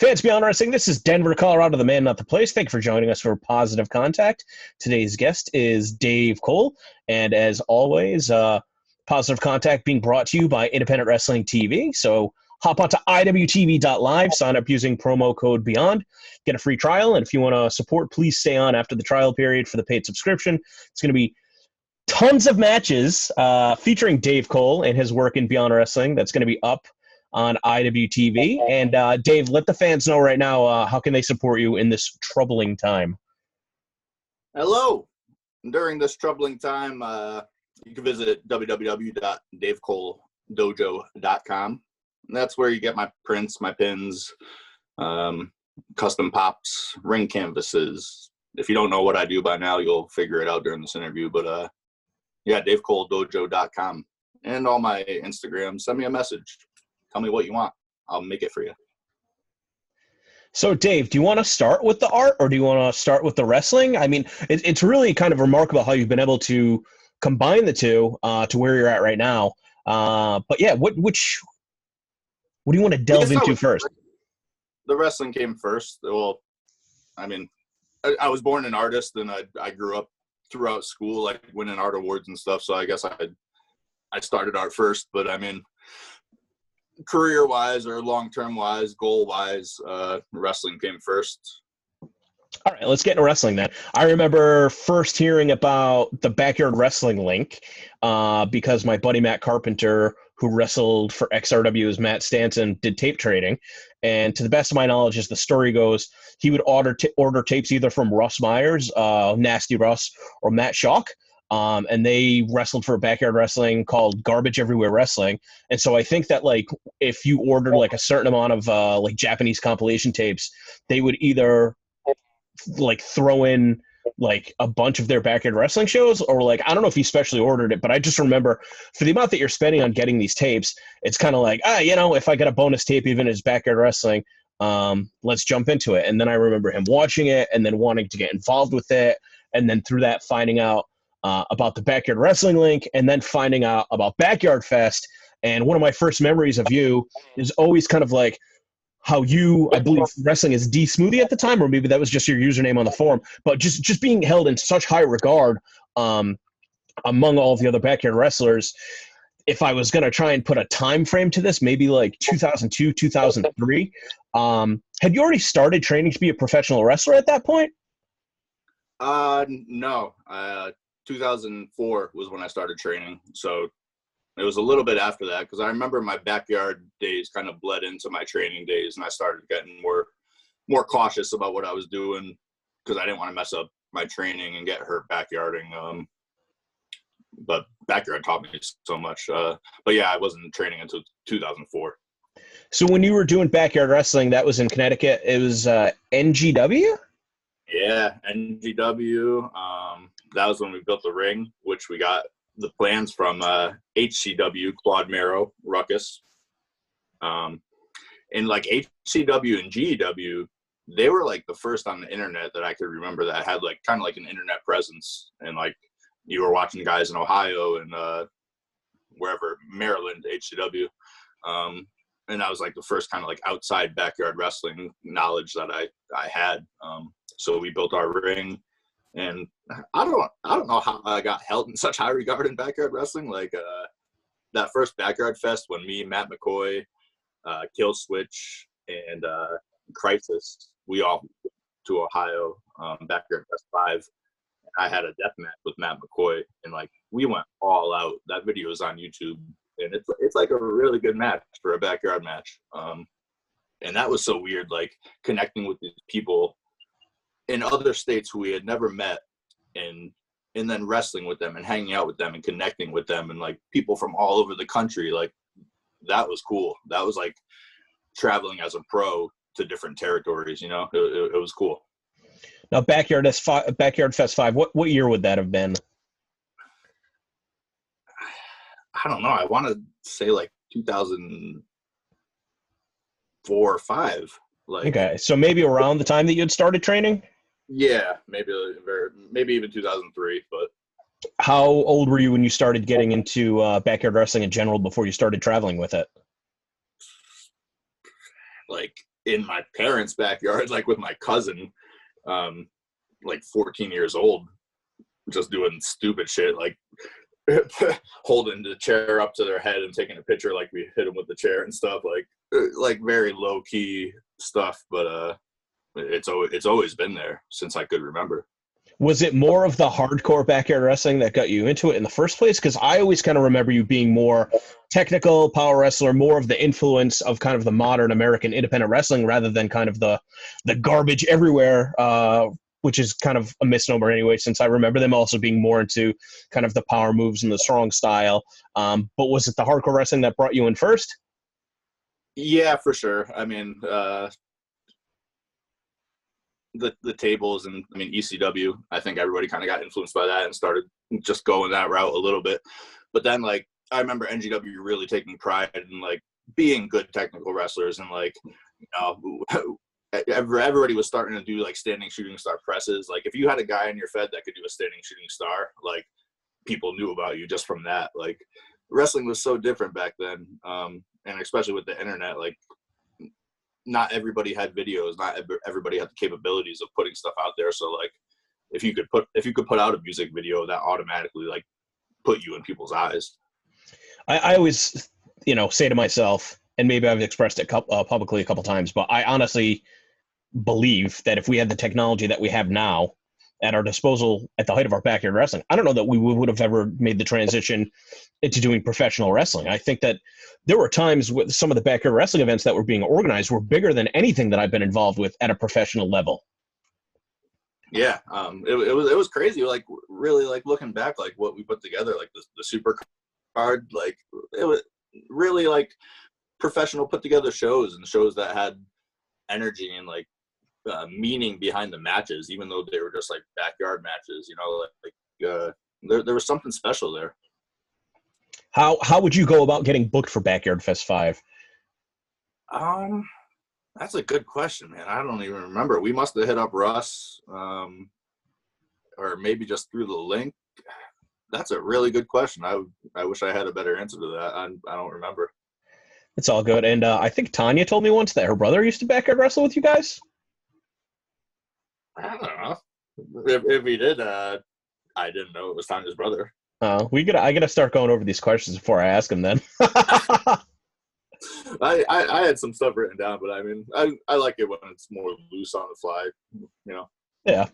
Fans Beyond Wrestling, this is Denver, Colorado, the man, not the place. Thank you for joining us for Positive Contact. Today's guest is Dave Cole, and as always, Positive Contact being brought to you by Independent Wrestling TV. So hop onto iwtv.live, sign up using promo code BEYOND, get a free trial, and if you want to support, please stay on after the trial period for the paid subscription. It's going to be tons of matches featuring Dave Cole and his work in Beyond Wrestling. That's going to be up on IWTV. And Dave, let the fans know right now, how can they support you in this troubling time? Hello. During this troubling time, you can visit www.davecoledojo.com. That's where you get my prints, my pins, custom pops, ring canvases. If you don't know what I do by now, you'll figure it out during this interview. But yeah, davecoledojo.com. And all my Instagram, send me a message. Tell me what you want. I'll make it for you. So, Dave, do you want to start with the art or do you want to start with the wrestling? I mean, it's really kind of remarkable how you've been able to combine the two to where you're at right now. But yeah, what do you want to delve into first? The wrestling came first. Well, I mean, I was born an artist, and I grew up throughout school, like winning art awards and stuff. So I guess I started art first. But I mean, career-wise or long-term-wise, goal-wise, wrestling came first. All right, let's get into wrestling then. I remember first hearing about the Backyard Wrestling link because my buddy Matt Carpenter, who wrestled for XRW as Matt Stanton, did tape trading. And to the best of my knowledge, as the story goes, he would order tapes either from Russ Myers, Nasty Russ, or Matt Shock. And they wrestled for a Backyard Wrestling called Garbage Everywhere Wrestling. And so I think that, like, if you ordered like a certain amount of like Japanese compilation tapes, they would either like throw in like a bunch of their Backyard Wrestling shows, or like, I don't know if you specially ordered it, but I just remember for the amount that you're spending on getting these tapes, it's kind of like, if I get a bonus tape even as Backyard Wrestling, let's jump into it. And then I remember him watching it and then wanting to get involved with it, and then through that finding out about the Backyard Wrestling link, and then finding out about Backyard Fest. And one of my first memories of you is always kind of like how you, I believe, wrestling is D Smoothie at the time, or maybe that was just your username on the forum, but just being held in such high regard among all of the other Backyard wrestlers. If I was going to try and put a time frame to this, maybe like 2002, 2003, had you already started training to be a professional wrestler at that point? No. 2004 was when I started training. So it was a little bit after that, because I remember my backyard days kind of bled into my training days, and I started getting more cautious about what I was doing because I didn't want to mess up my training and get hurt backyarding. But backyard taught me so much. But yeah, I wasn't training until 2004. So when you were doing Backyard Wrestling, that was in Connecticut. It was NGW? Yeah, NGW. That was when we built the ring, which we got the plans from HCW, Claude Mero, Ruckus. And like HCW and GEW, they were like the first on the internet that I could remember that had like kind of like an internet presence. And like you were watching guys in Ohio and wherever, Maryland, HCW. And that was like the first kind of like outside backyard wrestling knowledge that I had. So we built our ring. And I don't know how I got held in such high regard in backyard wrestling. Like that first Backyard Fest when me, Matt McCoy, Kill Switch, and Crisis, we all went to Ohio, Backyard Fest 5. I had a death match with Matt McCoy, and like we went all out. That video is on YouTube, and it's like a really good match for a backyard match. And that was so weird, like connecting with these people in other states who we had never met, and then wrestling with them and hanging out with them and connecting with them, and like people from all over the country. Like that was cool. That was like traveling as a pro to different territories, you know. It was cool. Now Backyard Fest 5, what year would that have been? I don't know. I want to say like 2004 or 5. Like, okay, so maybe around the time that you had started training? Yeah, maybe even 2003. But how old were you when you started getting into backyard wrestling in general before you started traveling with it? Like in my parents' backyard, like with my cousin, like 14 years old, just doing stupid shit, like holding the chair up to their head and taking a picture like we hit them with the chair and stuff, like very low key stuff. But it's always been there since I could remember. Was it more of the hardcore backyard wrestling that got you into it in the first place? Because I always kind of remember you being more technical power wrestler, more of the influence of kind of the modern American independent wrestling rather than kind of the garbage everywhere, which is kind of a misnomer anyway, since I remember them also being more into kind of the power moves and the strong style. But was it the hardcore wrestling that brought you in first? Yeah, for sure. I mean, the tables and I mean ECW, I think everybody kind of got influenced by that and started just going that route a little bit. But then like I remember NGW really taking pride in like being good technical wrestlers, and like, you know, everybody was starting to do like standing shooting star presses. Like if you had a guy in your Fed that could do a standing shooting star, like people knew about you just from that. Like wrestling was so different back then, and especially with the internet, like not everybody had videos, not everybody had the capabilities of putting stuff out there. So like if you could put out a music video, that automatically like put you in people's eyes. I always, you know, say to myself, and maybe I've expressed it publicly a couple times, but I honestly believe that if we had the technology that we have now at our disposal at the height of our backyard wrestling, I don't know that we would have ever made the transition into doing professional wrestling. I think that there were times with some of the backyard wrestling events that were being organized were bigger than anything that I've been involved with at a professional level. Yeah, it was crazy. Like really, like looking back, like what we put together, like the super card, like it was really like professional put together shows, and shows that had energy and like meaning behind the matches, even though they were just like backyard matches. You know, there was something special there. How would you go about getting booked for Backyard Fest 5? That's a good question, man. I don't even remember. We must have hit up Russ, or maybe just through the link. That's a really good question. I wish I had a better answer to that. I don't remember. It's all good. And I think Tanya told me once that her brother used to backyard wrestle with you guys. I don't know. If he did, I didn't know it was Tanya's brother. I gotta start going over these questions before I ask him then. I had some stuff written down, but I mean, I like it when it's more loose on the fly, you know? Yeah.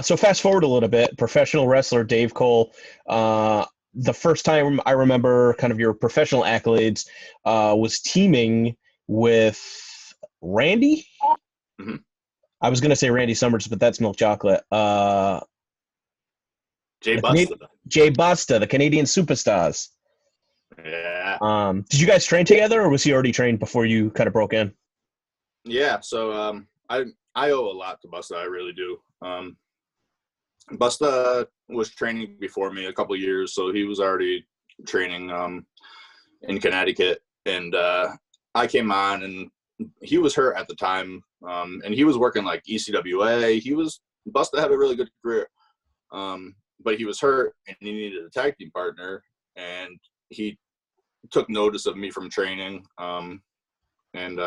So fast forward a little bit, professional wrestler Dave Cole, the first time I remember kind of your professional accolades was teaming with Randy. Mm-hmm. I was going to say Randy Summers, but that's Milk Chocolate. Jay Busta. Jay Busta, the Canadian Superstars. Yeah. Did you guys train together, or was he already trained before you kind of broke in? Yeah. So I owe a lot to Busta. I really do. Busta was training before me a couple of years, so he was already training in Connecticut, and I came on, and he was hurt at the time, and he was working like ECWA. Busta had a really good career, but he was hurt, and he needed a tag team partner, and he took notice of me from training, and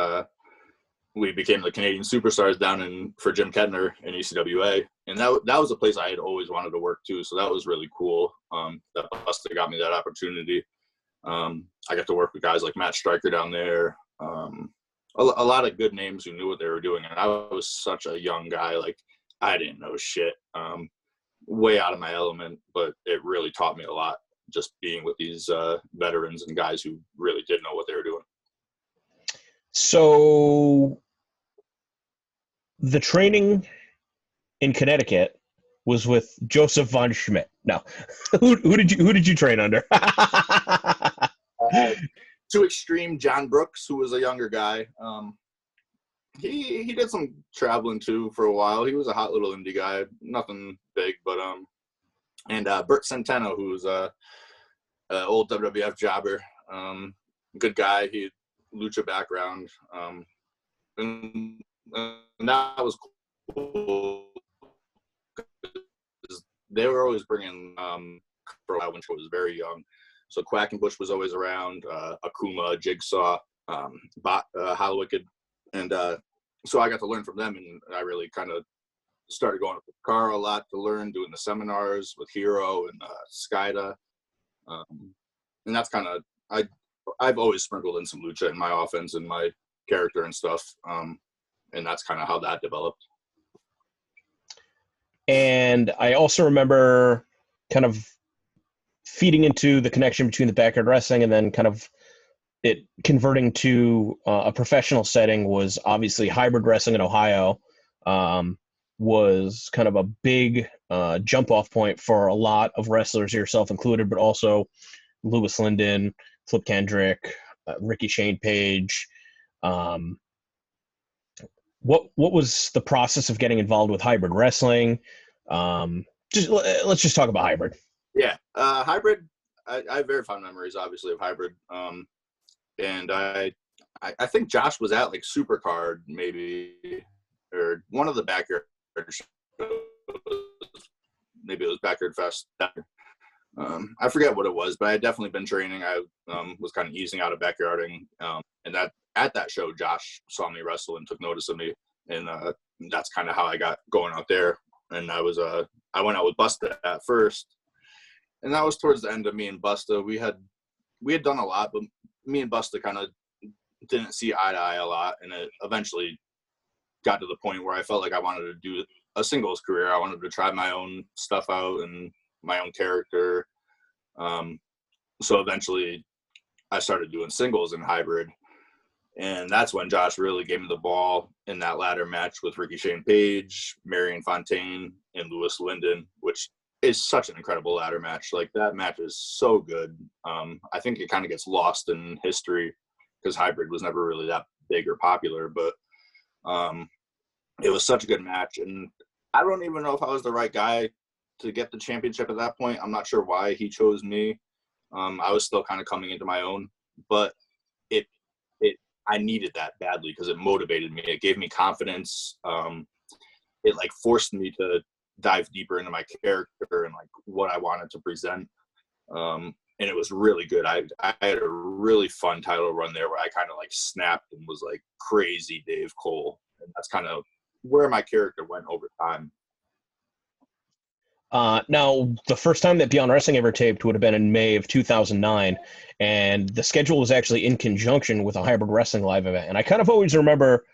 we became the Canadian Superstars down for Jim Kettner in ECWA. And that was a place I had always wanted to work too. So that was really cool. That Busta got me that opportunity. I got to work with guys like Matt Stryker down there. A lot of good names who knew what they were doing. And I was such a young guy. Like I didn't know shit, way out of my element, but it really taught me a lot just being with these veterans and guys who really did know what they were doing. So the training in Connecticut was with Joseph von Schmidt. No, who did you train under? To Extreme John Brooks, who was a younger guy. He did some traveling too for a while. He was a hot little indie guy, nothing big, but and Bert Centeno, who's a old WWF jobber, good guy. He had lucha background, and that was cool. They were always bringing for a while when she was very young. So Quackenbush was always around, Akuma, Jigsaw, Hollowicked, And so I got to learn from them, and I really kind of started going up with Carl a lot to learn, doing the seminars with Hero and Skyda. And that's kind of, I've always sprinkled in some lucha in my offense and my character and stuff. And that's kind of how that developed. And I also remember kind of feeding into the connection between the backyard wrestling and then kind of it converting to a professional setting was obviously hybrid wrestling in Ohio. Was kind of a big jump off point for a lot of wrestlers, yourself included, but also Lewis Linden, Flip Kendrick, Ricky Shane Page. What was the process of getting involved with hybrid wrestling? Let's just talk about hybrid. Yeah, hybrid. I have very fond memories, obviously, of hybrid. And I think Josh was at like Supercard maybe, or one of the backyard shows. Maybe it was Backyard Fest. I forget what it was, but I had definitely been training. I was kind of easing out of backyarding, and that at that show, Josh saw me wrestle and took notice of me, and that's kind of how I got going out there. And I went out with Busta at first, and that was towards the end of me and Busta. We had done a lot, but me and Busta kind of didn't see eye to eye a lot, and it eventually got to the point where I felt like I wanted to do a singles career. I wanted to try my own stuff out and my own character. So eventually I started doing singles in hybrid, and that's when Josh really gave me the ball in that ladder match with Ricky Shane Page, Marion Fontaine, and Lewis Linden, which is such an incredible ladder match. Like, that match is so good. I think it kind of gets lost in history because hybrid was never really that big or popular, but it was such a good match. And I don't even know if I was the right guy to get the championship at that point. I'm not sure why he chose me. I was still kind of coming into my own, but I needed that badly because it motivated me. It gave me confidence. It like forced me to dive deeper into my character and like what I wanted to present. And it was really good. I had a really fun title run there where I kind of like snapped and was like crazy Dave Cole. And that's kind of where my character went over time. Now, the first time that Beyond Wrestling ever taped would have been in May of 2009, and the schedule was actually in conjunction with a Hybrid Wrestling live event. And I kind of always remember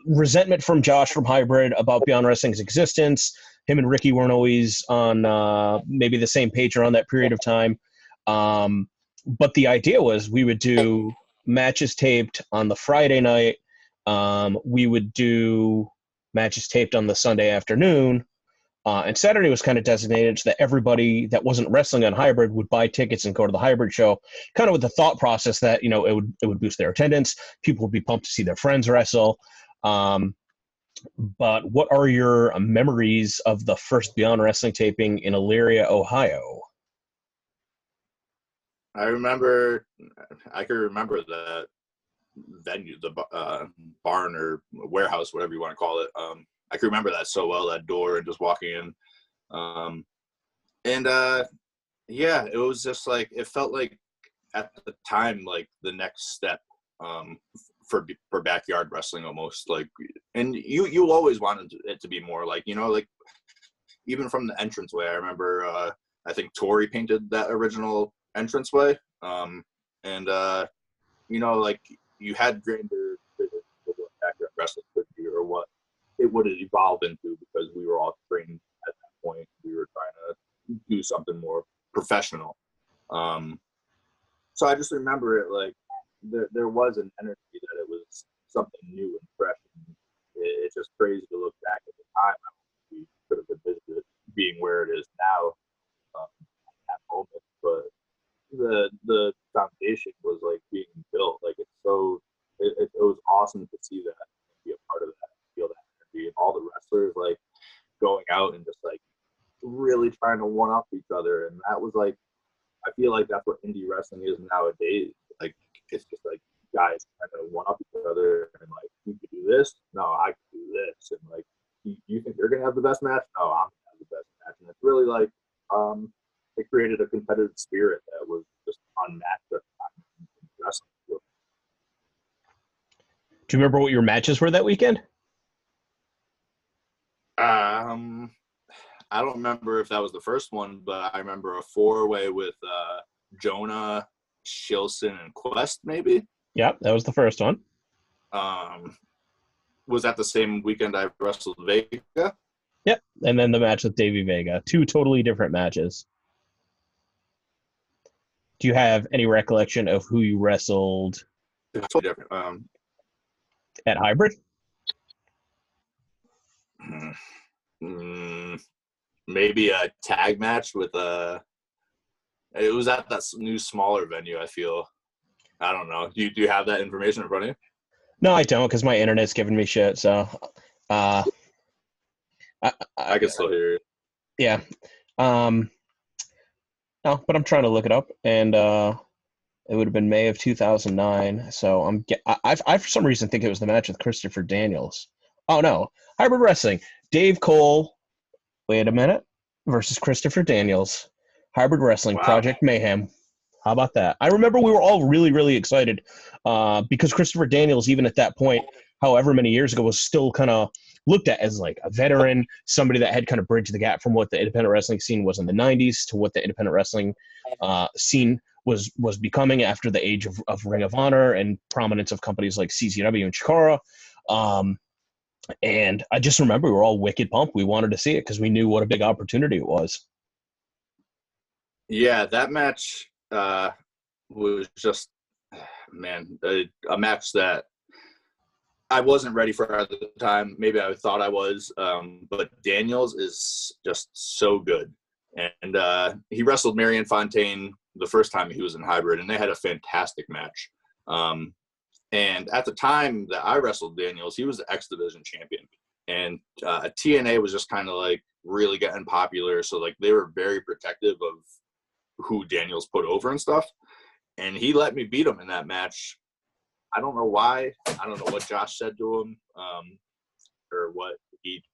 resentment from Josh from Hybrid about Beyond Wrestling's existence. Him and Ricky weren't always on maybe the same page around that period of time. But the idea was we would do matches taped on the Friday night. We would do matches taped on the Sunday afternoon. And Saturday was kind of designated so that everybody that wasn't wrestling on hybrid would buy tickets and go to the hybrid show, kind of with the thought process that, you know, it would boost their attendance. People would be pumped to see their friends wrestle. But what are your memories of the first Beyond Wrestling taping in Elyria, Ohio? I can remember the venue, the barn or warehouse, whatever you want to call it. I can remember that so well, that door and just walking in. Yeah, it was just like, it felt like at the time, like the next step for backyard wrestling almost. Like, and you always wanted it to be more like, you know, like even from the entranceway, I remember, I think Tori painted that original entranceway. You know, like you had grander visions of what backyard wrestling could be or what it would have evolved into, because we were all trained at that point. We were trying to do something more professional. So I just remember it like there was an energy that it was something new and fresh. And it's just crazy to look back at the time. I mean, we could have envisioned it being where it is now at that moment, but the foundation was like being built. Like it was awesome to see that and be a part of that, feel that energy, and all the wrestlers like going out and just like really trying to one up each other. And that was like, I feel like that's what indie wrestling is nowadays. Like it's just like guys trying to one up each other and like, you could do this, no, I can do this, and like you think you're gonna have the best match, no, I'm gonna have the best match. And it's really like it created a competitive spirit that was just unmatched at the time in wrestling. Do you remember what your matches were that weekend? I don't remember if that was the first one, but I remember a 4-way with Jonah, Shilson, and Quest, maybe. Yep, that was the first one. Was that the same weekend I wrestled Vega? Yep, and then the match with Davey Vega. 2 totally different matches. Do you have any recollection of who you wrestled Totally different. at Hybrid? Maybe a tag match with it was at that new smaller venue, I feel. I don't know. Do you have that information in front of you? No, I don't, because my internet's giving me shit. So, I can still hear you. Yeah. No, but I'm trying to look it up, and it would have been May of 2009. So I for some reason think it was the match with Christopher Daniels. Oh no, Hybrid Wrestling. Dave Cole. Wait a minute. Versus Christopher Daniels. Hybrid Wrestling. Wow. Project Mayhem. How about that? I remember we were all really, really excited because Christopher Daniels, even at that point, however many years ago, was still kind of looked at as like a veteran, somebody that had kind of bridged the gap from what the independent wrestling scene was in the 90s to what the independent wrestling scene was becoming after the age of Ring of Honor and prominence of companies like CZW and Chikara. And I just remember we were all wicked pumped. We wanted to see it because we knew what a big opportunity it was. Yeah, that match was just, man, a match that I wasn't ready for at the time. Maybe I thought I was, but Daniels is just so good. And he wrestled Marion Fontaine the first time he was in Hybrid, and they had a fantastic match. And at the time that I wrestled Daniels, he was the X Division champion. And TNA was just kind of like really getting popular. So like they were very protective of who Daniels put over and stuff. And he let me beat him in that match. I don't know why. I don't know what Josh said to him or what he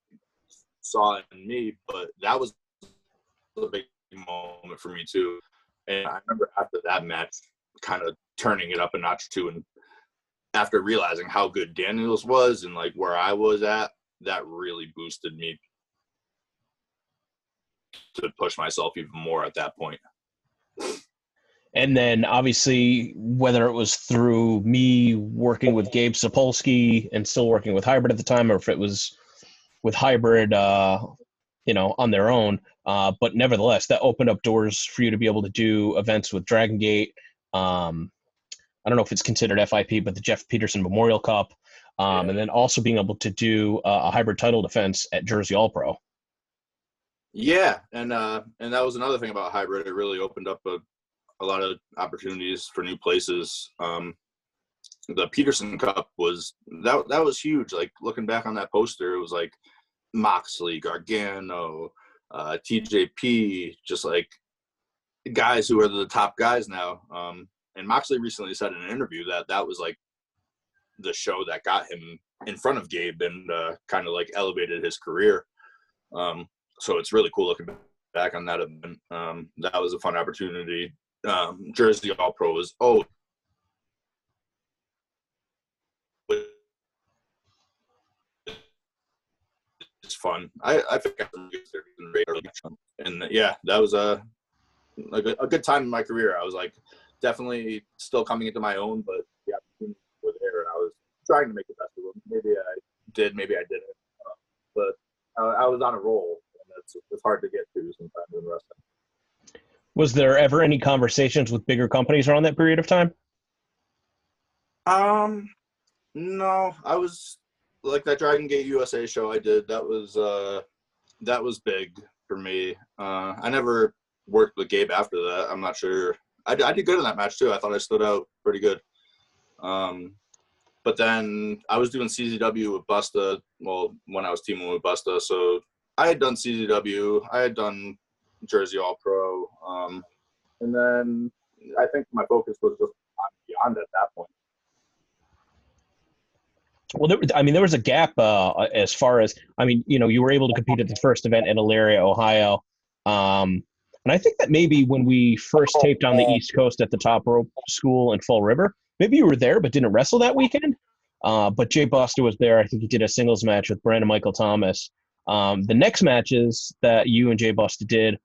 saw in me, but that was a big moment for me too. And I remember after that match kind of turning it up a notch too. And after realizing how good Daniels was and like where I was at, that really boosted me to push myself even more at that point. And then obviously, whether it was through me working with Gabe Sapolsky and still working with Hybrid at the time, or if it was with Hybrid, on their own. But nevertheless, that opened up doors for you to be able to do events with Dragon Gate. I don't know if it's considered FIP, but the Jeff Peterson Memorial Cup. And then also being able to do a hybrid title defense at Jersey All Pro. Yeah, and that was another thing about Hybrid. It really opened up a lot of opportunities for new places. The Peterson Cup was that was huge. Like looking back on that poster, it was like Moxley, Gargano, TJP, just like guys who are the top guys now. And Moxley recently said in an interview that was like the show that got him in front of Gabe and kind of like elevated his career. So it's really cool looking back on that event. That was a fun opportunity. Jersey All Pro was it's fun. I think and yeah, that was a good time in my career. I was like definitely still coming into my own, but the opportunities were there, and I was trying to make the best of them. Maybe I did, maybe I didn't, but I was on a roll, and it's hard to get to sometimes in wrestling. Was there ever any conversations with bigger companies around that period of time? No, I was like that Dragon Gate USA show I did. That was big for me. I never worked with Gabe after that. I'm not sure. I did good in that match too. I thought I stood out pretty good. But then I was doing CZW with Busta. Well, when I was teaming with Busta, so I had done CZW. I had done Jersey All Pro. And then I think my focus was just beyond at that point. Well, there was a gap as far as, you were able to compete at the first event in Elyria, Ohio. And I think that maybe when we first taped on the East Coast at the Top Rope School in Fall River, maybe you were there but didn't wrestle that weekend? but Jay Buster was there. I think he did a singles match with Brandon Michael Thomas. The next matches that you and Jay Buster did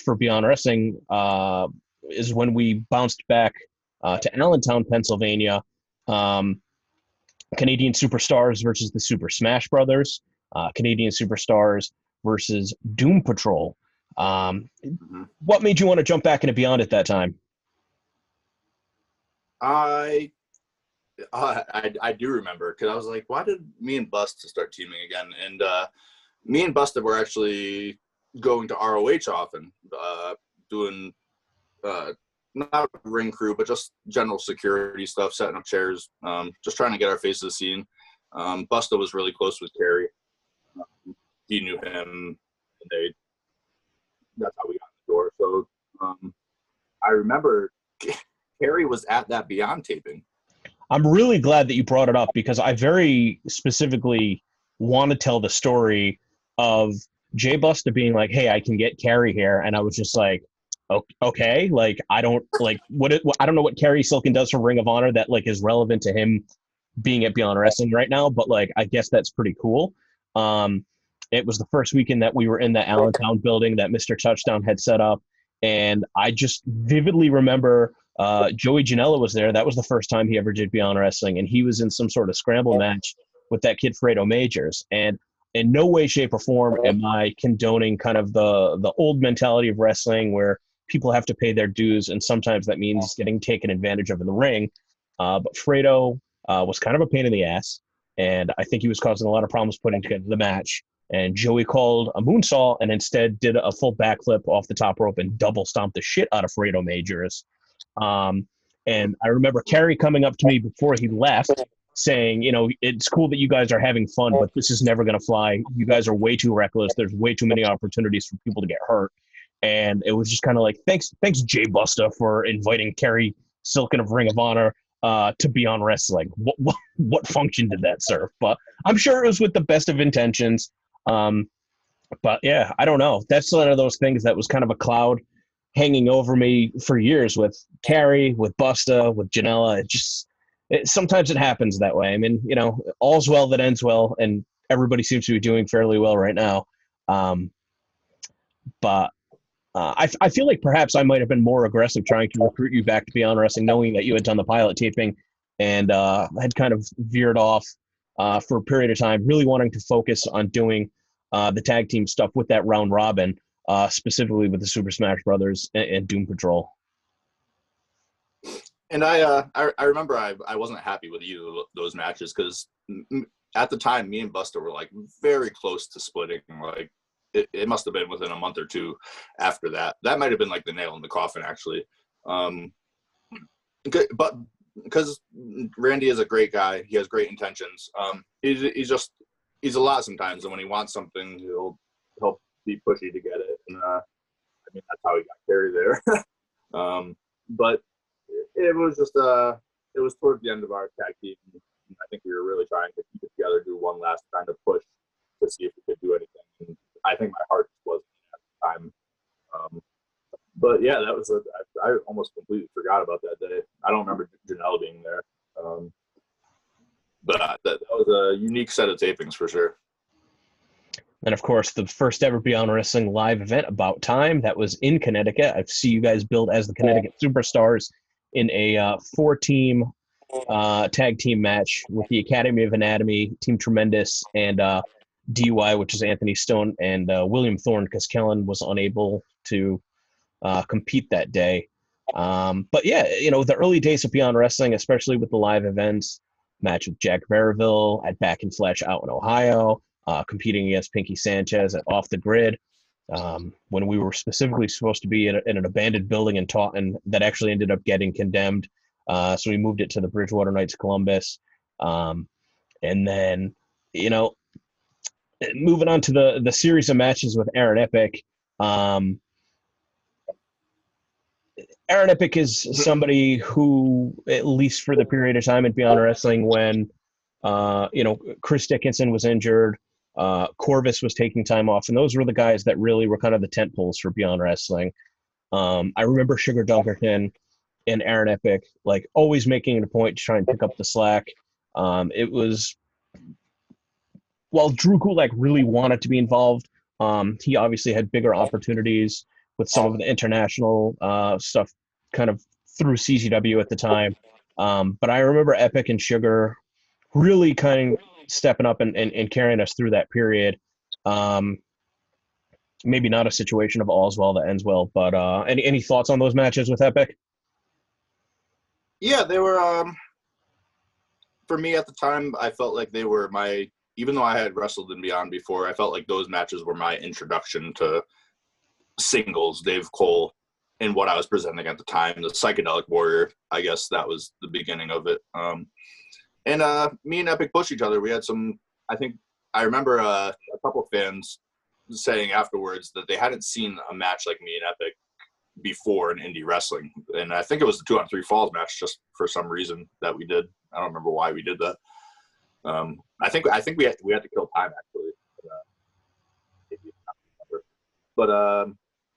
for Beyond Wrestling is when we bounced back to Allentown, Pennsylvania. Canadian Superstars versus the Super Smash Brothers. Canadian Superstars versus Doom Patrol. What made you want to jump back into Beyond at that time? I do remember, because I was like, why did me and Busta start teaming again? And me and Busta were actually going to ROH often, doing not ring crew, but just general security stuff, setting up chairs, just trying to get our faces seen. Busta was really close with Kerry. He knew him, and that's how we got in the door. So I remember Kerry was at that Beyond taping. I'm really glad that you brought it up, because I very specifically want to tell the story of Jay Busta being like, hey, I can get Kerry here. And I was just like, okay, like, I don't know what Kerry Silken does for Ring of Honor that like is relevant to him being at Beyond Wrestling right now, but like, I guess that's pretty cool. It was the first weekend that we were in the Allentown building that Mr. Touchdown had set up. And I just vividly remember Joey Janela was there. That was the first time he ever did Beyond Wrestling. And he was in some sort of scramble match with that kid Fredo Majors. And in no way, shape, or form am I condoning kind of the old mentality of wrestling where people have to pay their dues, and sometimes that means getting taken advantage of in the ring. But Fredo was kind of a pain in the ass, and I think he was causing a lot of problems putting together the match. And Joey called a moonsault and instead did a full backflip off the top rope and double stomped the shit out of Fredo Majors. And I remember Kerry coming up to me before he left saying, it's cool that you guys are having fun, but this is never going to fly. You guys are way too reckless. There's way too many opportunities for people to get hurt. And it was just kind of like, thanks, Jay Busta, for inviting Kerry Silken of Ring of Honor to Beyond Wrestling. What function did that serve? But I'm sure it was with the best of intentions. But yeah, I don't know. That's one of those things that was kind of a cloud hanging over me for years with Kerry, with Busta, with Janela. Sometimes it happens that way. I mean, all's well that ends well, and everybody seems to be doing fairly well right now. But I feel like perhaps I might have been more aggressive trying to recruit you back to Beyond Wrestling, knowing that you had done the pilot taping and had kind of veered off for a period of time, really wanting to focus on doing the tag team stuff with that round robin, specifically with the Super Smash Brothers and Doom Patrol. And I remember I wasn't happy with either of those matches, because at the time, me and Busta were like very close to splitting. Like it must have been within a month or two after that. That might have been like the nail in the coffin, actually. But because Randy is a great guy, he has great intentions. He's a lot sometimes, and when he wants something, he'll be pushy to get it. And that's how he got Kerry there. But it was just it was towards the end of our tag team. I think we were really trying to keep it together, do one last kind of push to see if we could do anything. And I think my heart wasn't at the time. But yeah, that was I almost completely forgot about that day. I don't remember Janelle being there. But that was a unique set of tapings for sure. And of course, the first ever Beyond Wrestling live event, About Time, that was in Connecticut. I see you guys build as the Connecticut Superstars in a 4-team tag team match with the Academy of Anatomy, Team Tremendous, and DUI, which is Anthony Stone and William Thorne, because Kellen was unable to compete that day. But yeah, the early days of Beyond Wrestling, especially with the live events, match with Jack Verville at Back in Flesh out in Ohio, competing against Pinky Sanchez at Off the Grid, when we were specifically supposed to be in an abandoned building in Taunton that actually ended up getting condemned. So we moved it to the Bridgewater Knights Columbus. And then, moving on to the series of matches with Aaron Epic. Aaron Epic is somebody who, at least for the period of time at Beyond Wrestling when, Chris Dickinson was injured, Corvus was taking time off, and those were the guys that really were kind of the tent poles for Beyond Wrestling. I remember Sugar Dunkerton and Aaron Epic, like, always making it a point to try and pick up the slack It was, while Drew Gulak really wanted to be involved, he obviously had bigger opportunities with some of the international stuff kind of through CZW at the time. But I remember Epic and Sugar really kind of stepping up and carrying us through that period. Maybe not a situation of all's well that ends well, but any thoughts on those matches with Epic? Yeah, they were. For me at the time, I felt like they were my. Even though I had wrestled in Beyond before, I felt like those matches were my introduction to singles, Dave Cole, and what I was presenting at the time, the Psychedelic Warrior. I guess that was the beginning of it. And me and Epic pushed each other. We had some. I remember a couple fans saying afterwards that they hadn't seen a match like me and Epic before in indie wrestling, and I think it was the 2-on-3 falls match, just for some reason that we did. I don't remember why we did that. I think we had to kill time actually, but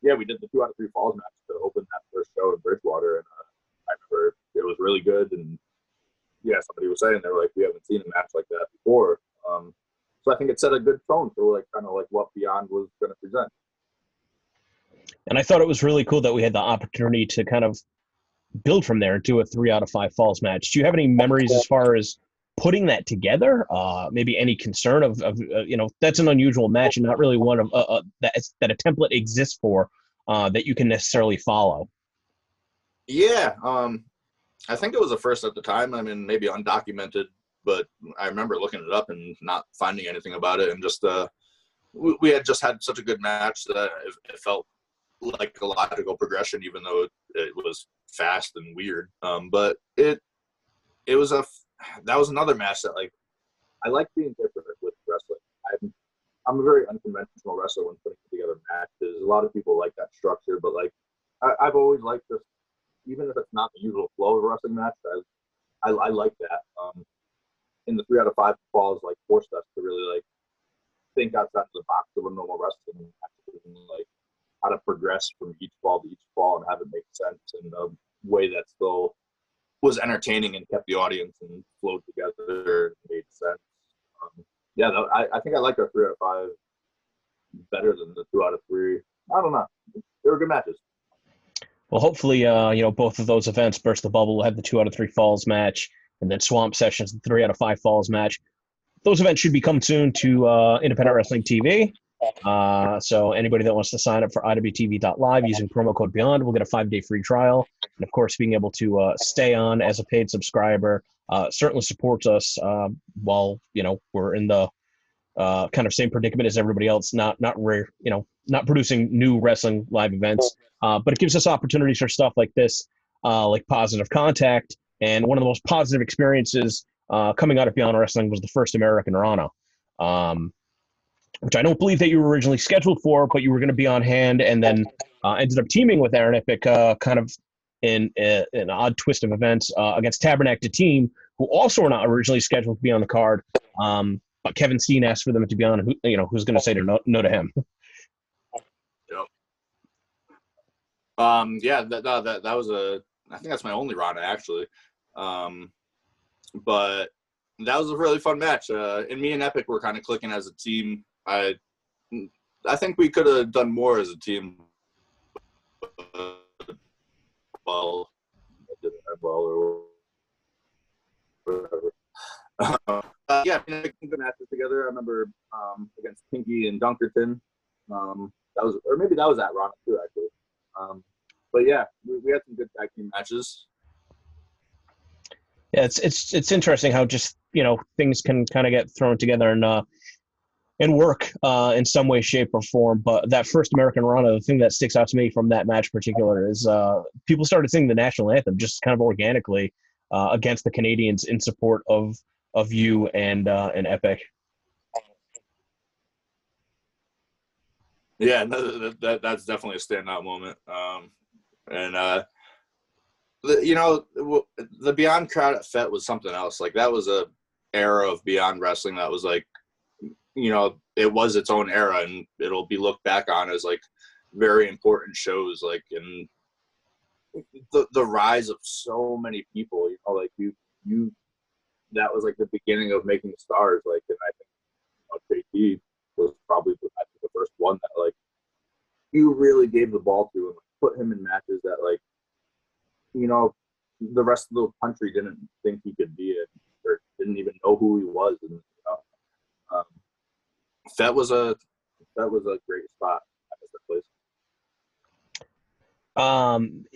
yeah, we did the 2-on-3 falls match to open that first show in Bridgewater, and I remember it was really good. And yeah, somebody was saying they were like, we haven't seen a match like that before. So I think it set a good tone for like kind of like what Beyond was going to present. And I thought it was really cool that we had the opportunity to kind of build from there and do a 3-out-of-5 falls match. Do you have any memories as far as putting that together? Maybe any concern of that's an unusual match and not really one of that a template exists for that you can necessarily follow. Yeah, I think it was the first at the time. I mean, maybe undocumented, but I remember looking it up and not finding anything about it. And just we had just had such a good match that it felt like a logical progression, even though it was fast and weird. But it was that was another match that, like, I like being different with wrestling. I'm a very unconventional wrestler when putting together matches. A lot of people like that structure, but like I've always liked this, even if it's not the usual flow of a wrestling match. I like that. In the 3-out-of-5 falls, like, forced us to really like think outside the box of a normal wrestling match, and like how to progress from each fall to each fall and have it make sense in a way that still was entertaining and kept the audience and flowed together and made sense. Yeah, I think I like our 3-out-of-5 better than the 2-out-of-3. I don't know. They were good matches. Well, hopefully, both of those events burst the bubble. We'll have the 2-out-of-3 falls match, and then Swamp Sessions, the 3-out-of-5 falls match. Those events should be coming soon to Independent Wrestling TV. So anybody that wants to sign up for iwtv.live using promo code BEYOND will get a 5-day free trial. And of course, being able to stay on as a paid subscriber certainly supports us while we're in the kind of same predicament as everybody else, not producing new wrestling live events, but it gives us opportunities for stuff like this, like Positive Contact. And one of the most positive experiences coming out of Beyond Wrestling was the first American Rana, which I don't believe that you were originally scheduled for, but you were going to be on hand, and then ended up teaming with Aaron Epic kind of in an odd twist of events against Tabernacle Team, who also were not originally scheduled to be on the card. But Kevin Steen asked for them to be on. Who's going to say no to him? Yep. Yeah, that was I think that's my only Rana actually. But that was a really fun match. And me and Epic were kind of clicking as a team. I think we could have done more as a team. Well, or whatever. Yeah, good matches together. I remember against Pinky and Dunkerton. Maybe that was at Ron too, actually. But yeah, we had some good tag team matches. Yeah, it's interesting how just things can kind of get thrown together and work in some way, shape, or form. But that first American Rana, the thing that sticks out to me from that match in particular is people started singing the national anthem just kind of organically against the Canadians in support of you and Epic. Yeah, that's definitely a standout moment. The Beyond crowd at FET was something else. Like, that was a era of Beyond Wrestling that was like, it was its own era, and it'll be looked back on as like very important shows. Like, in the rise of so many people, like you that was like the beginning of making stars. Like, and I think JT was probably the first one that like you really gave the ball to and like, put him in matches that like the rest of the country didn't think he could be in or didn't even know who he was. And um, that was a great spot at this place.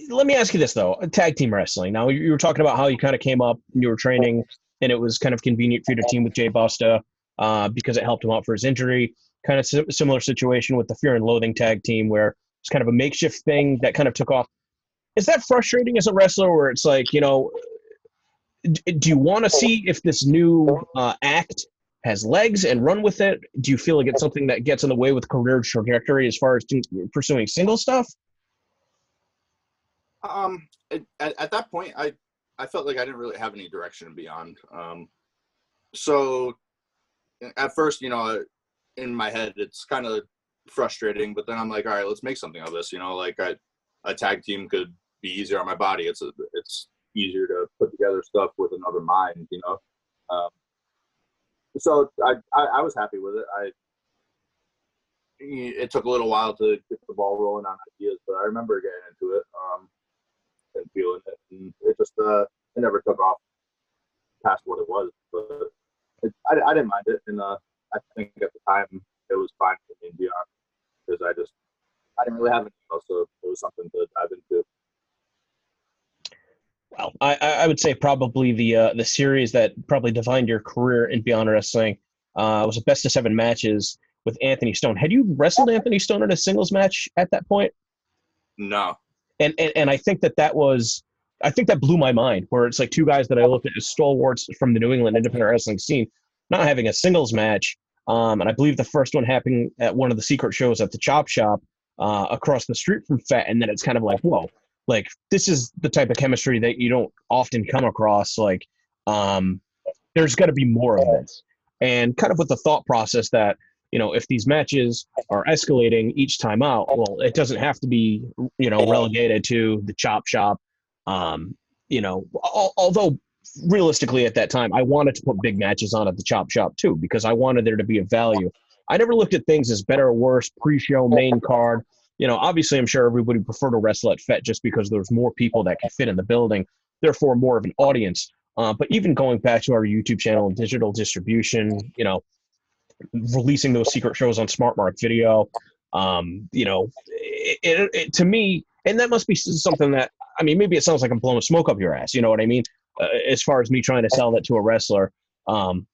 Let me ask you this though: tag team wrestling. Now you were talking about how you kind of came up and you were training, and it was kind of convenient for you to team with Jay Busta because it helped him out for his injury. Kind of similar situation with the Fear and Loathing tag team, where it's kind of a makeshift thing that kind of took off. Is that frustrating as a wrestler, where it's like, do you want to see if this new act has legs and run with it? Do you feel like it's something that gets in the way with career trajectory as far as pursuing single stuff? At that point, I felt like I didn't really have any direction beyond. So at first, in my head, it's kind of frustrating, but then I'm like, all right, let's make something of this. Like a tag team could be easier on my body. It's easier to put together stuff with another mind. So I was happy with it. It took a little while to get the ball rolling on ideas, but I remember getting into it and feeling it, and it just it never took off past what it was. But I didn't mind it, and I think at the time it was fine for me and beyond because I didn't really have anything else, so it was something to dive into. Well, I would say probably the series that probably defined your career in Beyond Wrestling was a best of 7 matches with Anthony Stone. Had you wrestled Anthony Stone in a singles match at that point? No. And I think that blew my mind, where it's like two guys that I looked at as stalwarts from the New England independent wrestling scene, not having a singles match. And I believe the first one happened at one of the secret shows at the Chop Shop across the street from Fett. And then it's kind of like, whoa, like this is the type of chemistry that you don't often come across. Like there's got to be more of this. And kind of with the thought process that, if these matches are escalating each time out, well, it doesn't have to be, relegated to the Chop Shop. Although realistically at that time, I wanted to put big matches on at the Chop Shop too, because I wanted there to be a value. I never looked at things as better or worse, pre-show, main card. Obviously I'm sure everybody preferred to wrestle at FET just because there's more people that could fit in the building, therefore more of an audience. But even going back to our YouTube channel and digital distribution, releasing those secret shows on Smart Mark Video, it to me, and that must be something that, maybe it sounds like I'm blowing smoke up your ass, you know what I mean? As far as me trying to sell that to a wrestler. But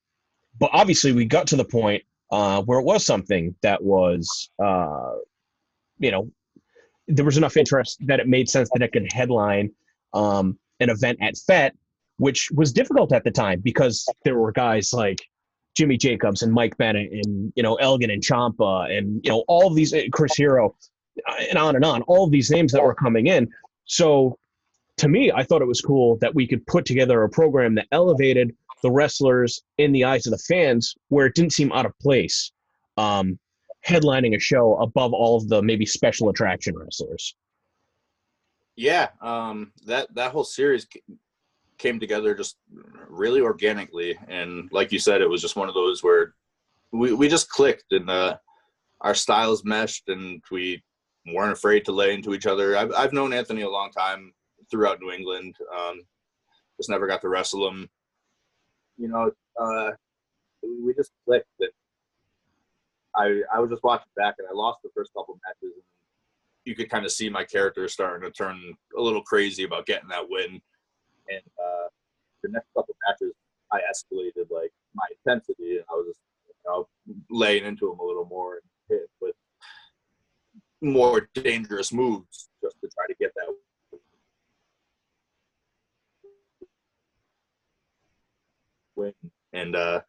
obviously we got to the point where it was something that was, there was enough interest that it made sense that it could headline an event at FET, which was difficult at the time because there were guys like Jimmy Jacobs and Mike Bennett and, Elgin and Ciampa and, all of these, Chris Hero, and on, all of these names that were coming in. So to me, I thought it was cool that we could put together a program that elevated the wrestlers in the eyes of the fans where it didn't seem out of place, headlining a show above all of the maybe special attraction wrestlers. Yeah, that whole series came together just really organically, and like you said, it was just one of those where we just clicked and our styles meshed, and we weren't afraid to lay into each other. I've known Anthony a long time throughout New England. Just never got to wrestle him. We just clicked. And I was just watching back, and I lost the first couple matches, and you could kind of see my character starting to turn a little crazy about getting that win. And the next couple matches, I escalated like my intensity, and I was just laying into him a little more and hit with more dangerous moves just to try to get that win. And that's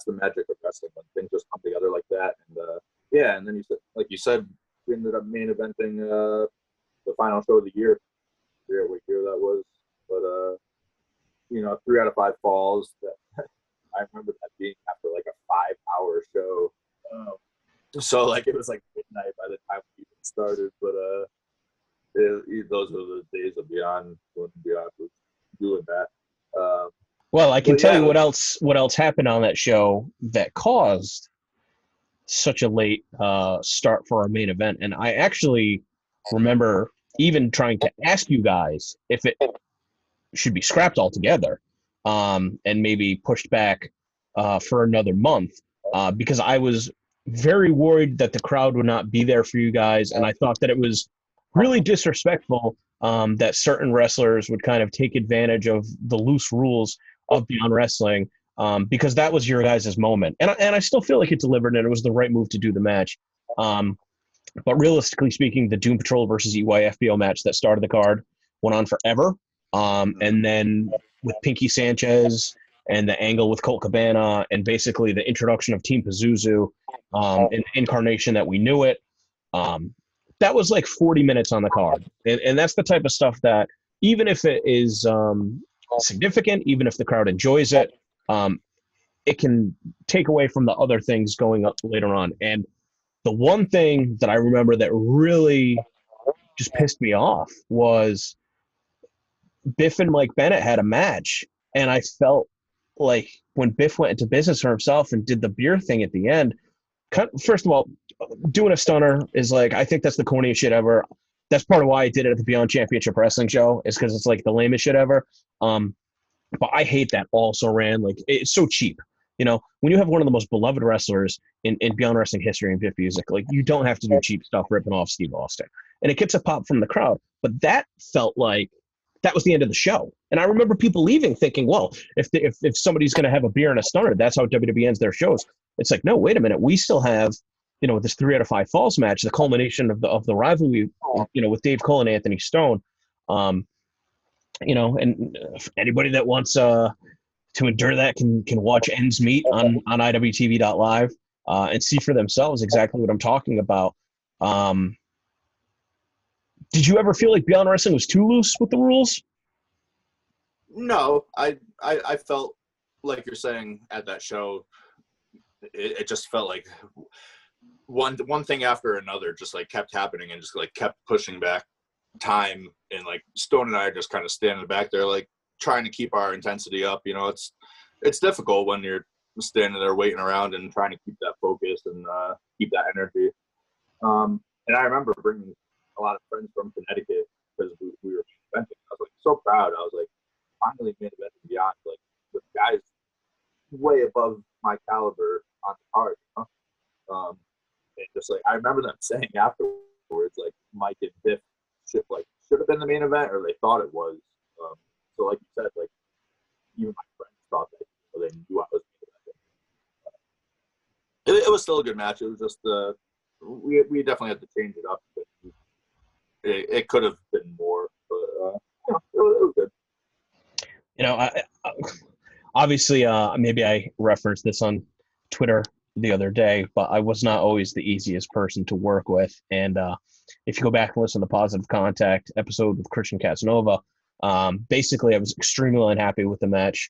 the magic of wrestling, when things just come together like that. And and then you said, we ended up main eventing the final show of the year. I forget what year that was, but 3 out of 5 falls. I remember that being after like a 5-hour show. So like it was like midnight by the time we even started. But those were the days of Beyond when Beyond was doing that. Well, I can But tell yeah, you what else happened on that show that caused such a late start for our main event. And I actually remember even trying to ask you guys if it should be scrapped altogether, and maybe pushed back for another month, because I was very worried that the crowd would not be there for you guys. And I thought that it was really disrespectful, that certain wrestlers would kind of take advantage of the loose rules of Beyond Wrestling, because that was your guys' moment. And I still feel like it delivered and it was the right move to do the match. Um, but realistically speaking, the Doom Patrol versus EYFBO match that started the card went on forever. And then with Pinky Sanchez and the angle with Colt Cabana and basically the introduction of Team Pazuzu, in the incarnation that we knew it, um, that was like 40 minutes on the card. And that's the type of stuff that, even if it is significant, even if the crowd enjoys it, um, it can take away from the other things going up later on. And the one thing that I remember that really just pissed me off was Biff and Mike Bennett had a match, and I felt like when Biff went into business for himself and did the beer thing at the end, first of all, doing a stunner is like, I think that's the corniest shit ever. That's part of why I did it at the Beyond Championship Wrestling show, is because it's like the lamest shit ever. But I hate that also ran. Like, it's so cheap. You know, when you have one of the most beloved wrestlers in Beyond Wrestling history and Biff Music, like, you don't have to do cheap stuff ripping off Steve Austin. And it gets a pop from the crowd. But that felt like that was the end of the show. And I remember people leaving thinking, well, if somebody's going to have a beer and a stunner, that's how WWE ends their shows. It's like, no, wait a minute. We still have, this 3 out of 5 falls match, the culmination of the rivalry, with Dave Cole and Anthony Stone. And anybody that wants to endure that can watch Ends Meet on IWTV.live, and see for themselves exactly what I'm talking about. Did you ever feel like Beyond Wrestling was too loose with the rules? no, I felt like you're saying at that show, it just felt like one thing after another just like kept happening and just like kept pushing back time. And like Stone and I are just kind of standing back there, like trying to keep our intensity up. It's difficult when you're standing there waiting around and trying to keep that focus and keep that energy. And I remember bringing a lot of friends from Connecticut because we were eventing. I was like so proud. I was like, finally made event and beyond, like with guys way above my caliber on the card. And just like I remember them saying afterwards, like Mike and Biff should have been the main event, or they thought it was. So like you said, like even my friends thought that, they knew I was main event. It was still a good match. It was just we definitely had to change it up. It could have been more, but it was good. Obviously, maybe I referenced this on Twitter the other day, but I was not always the easiest person to work with. And if you go back and listen to the Positive Contact episode with Christian Casanova, basically I was extremely unhappy with the match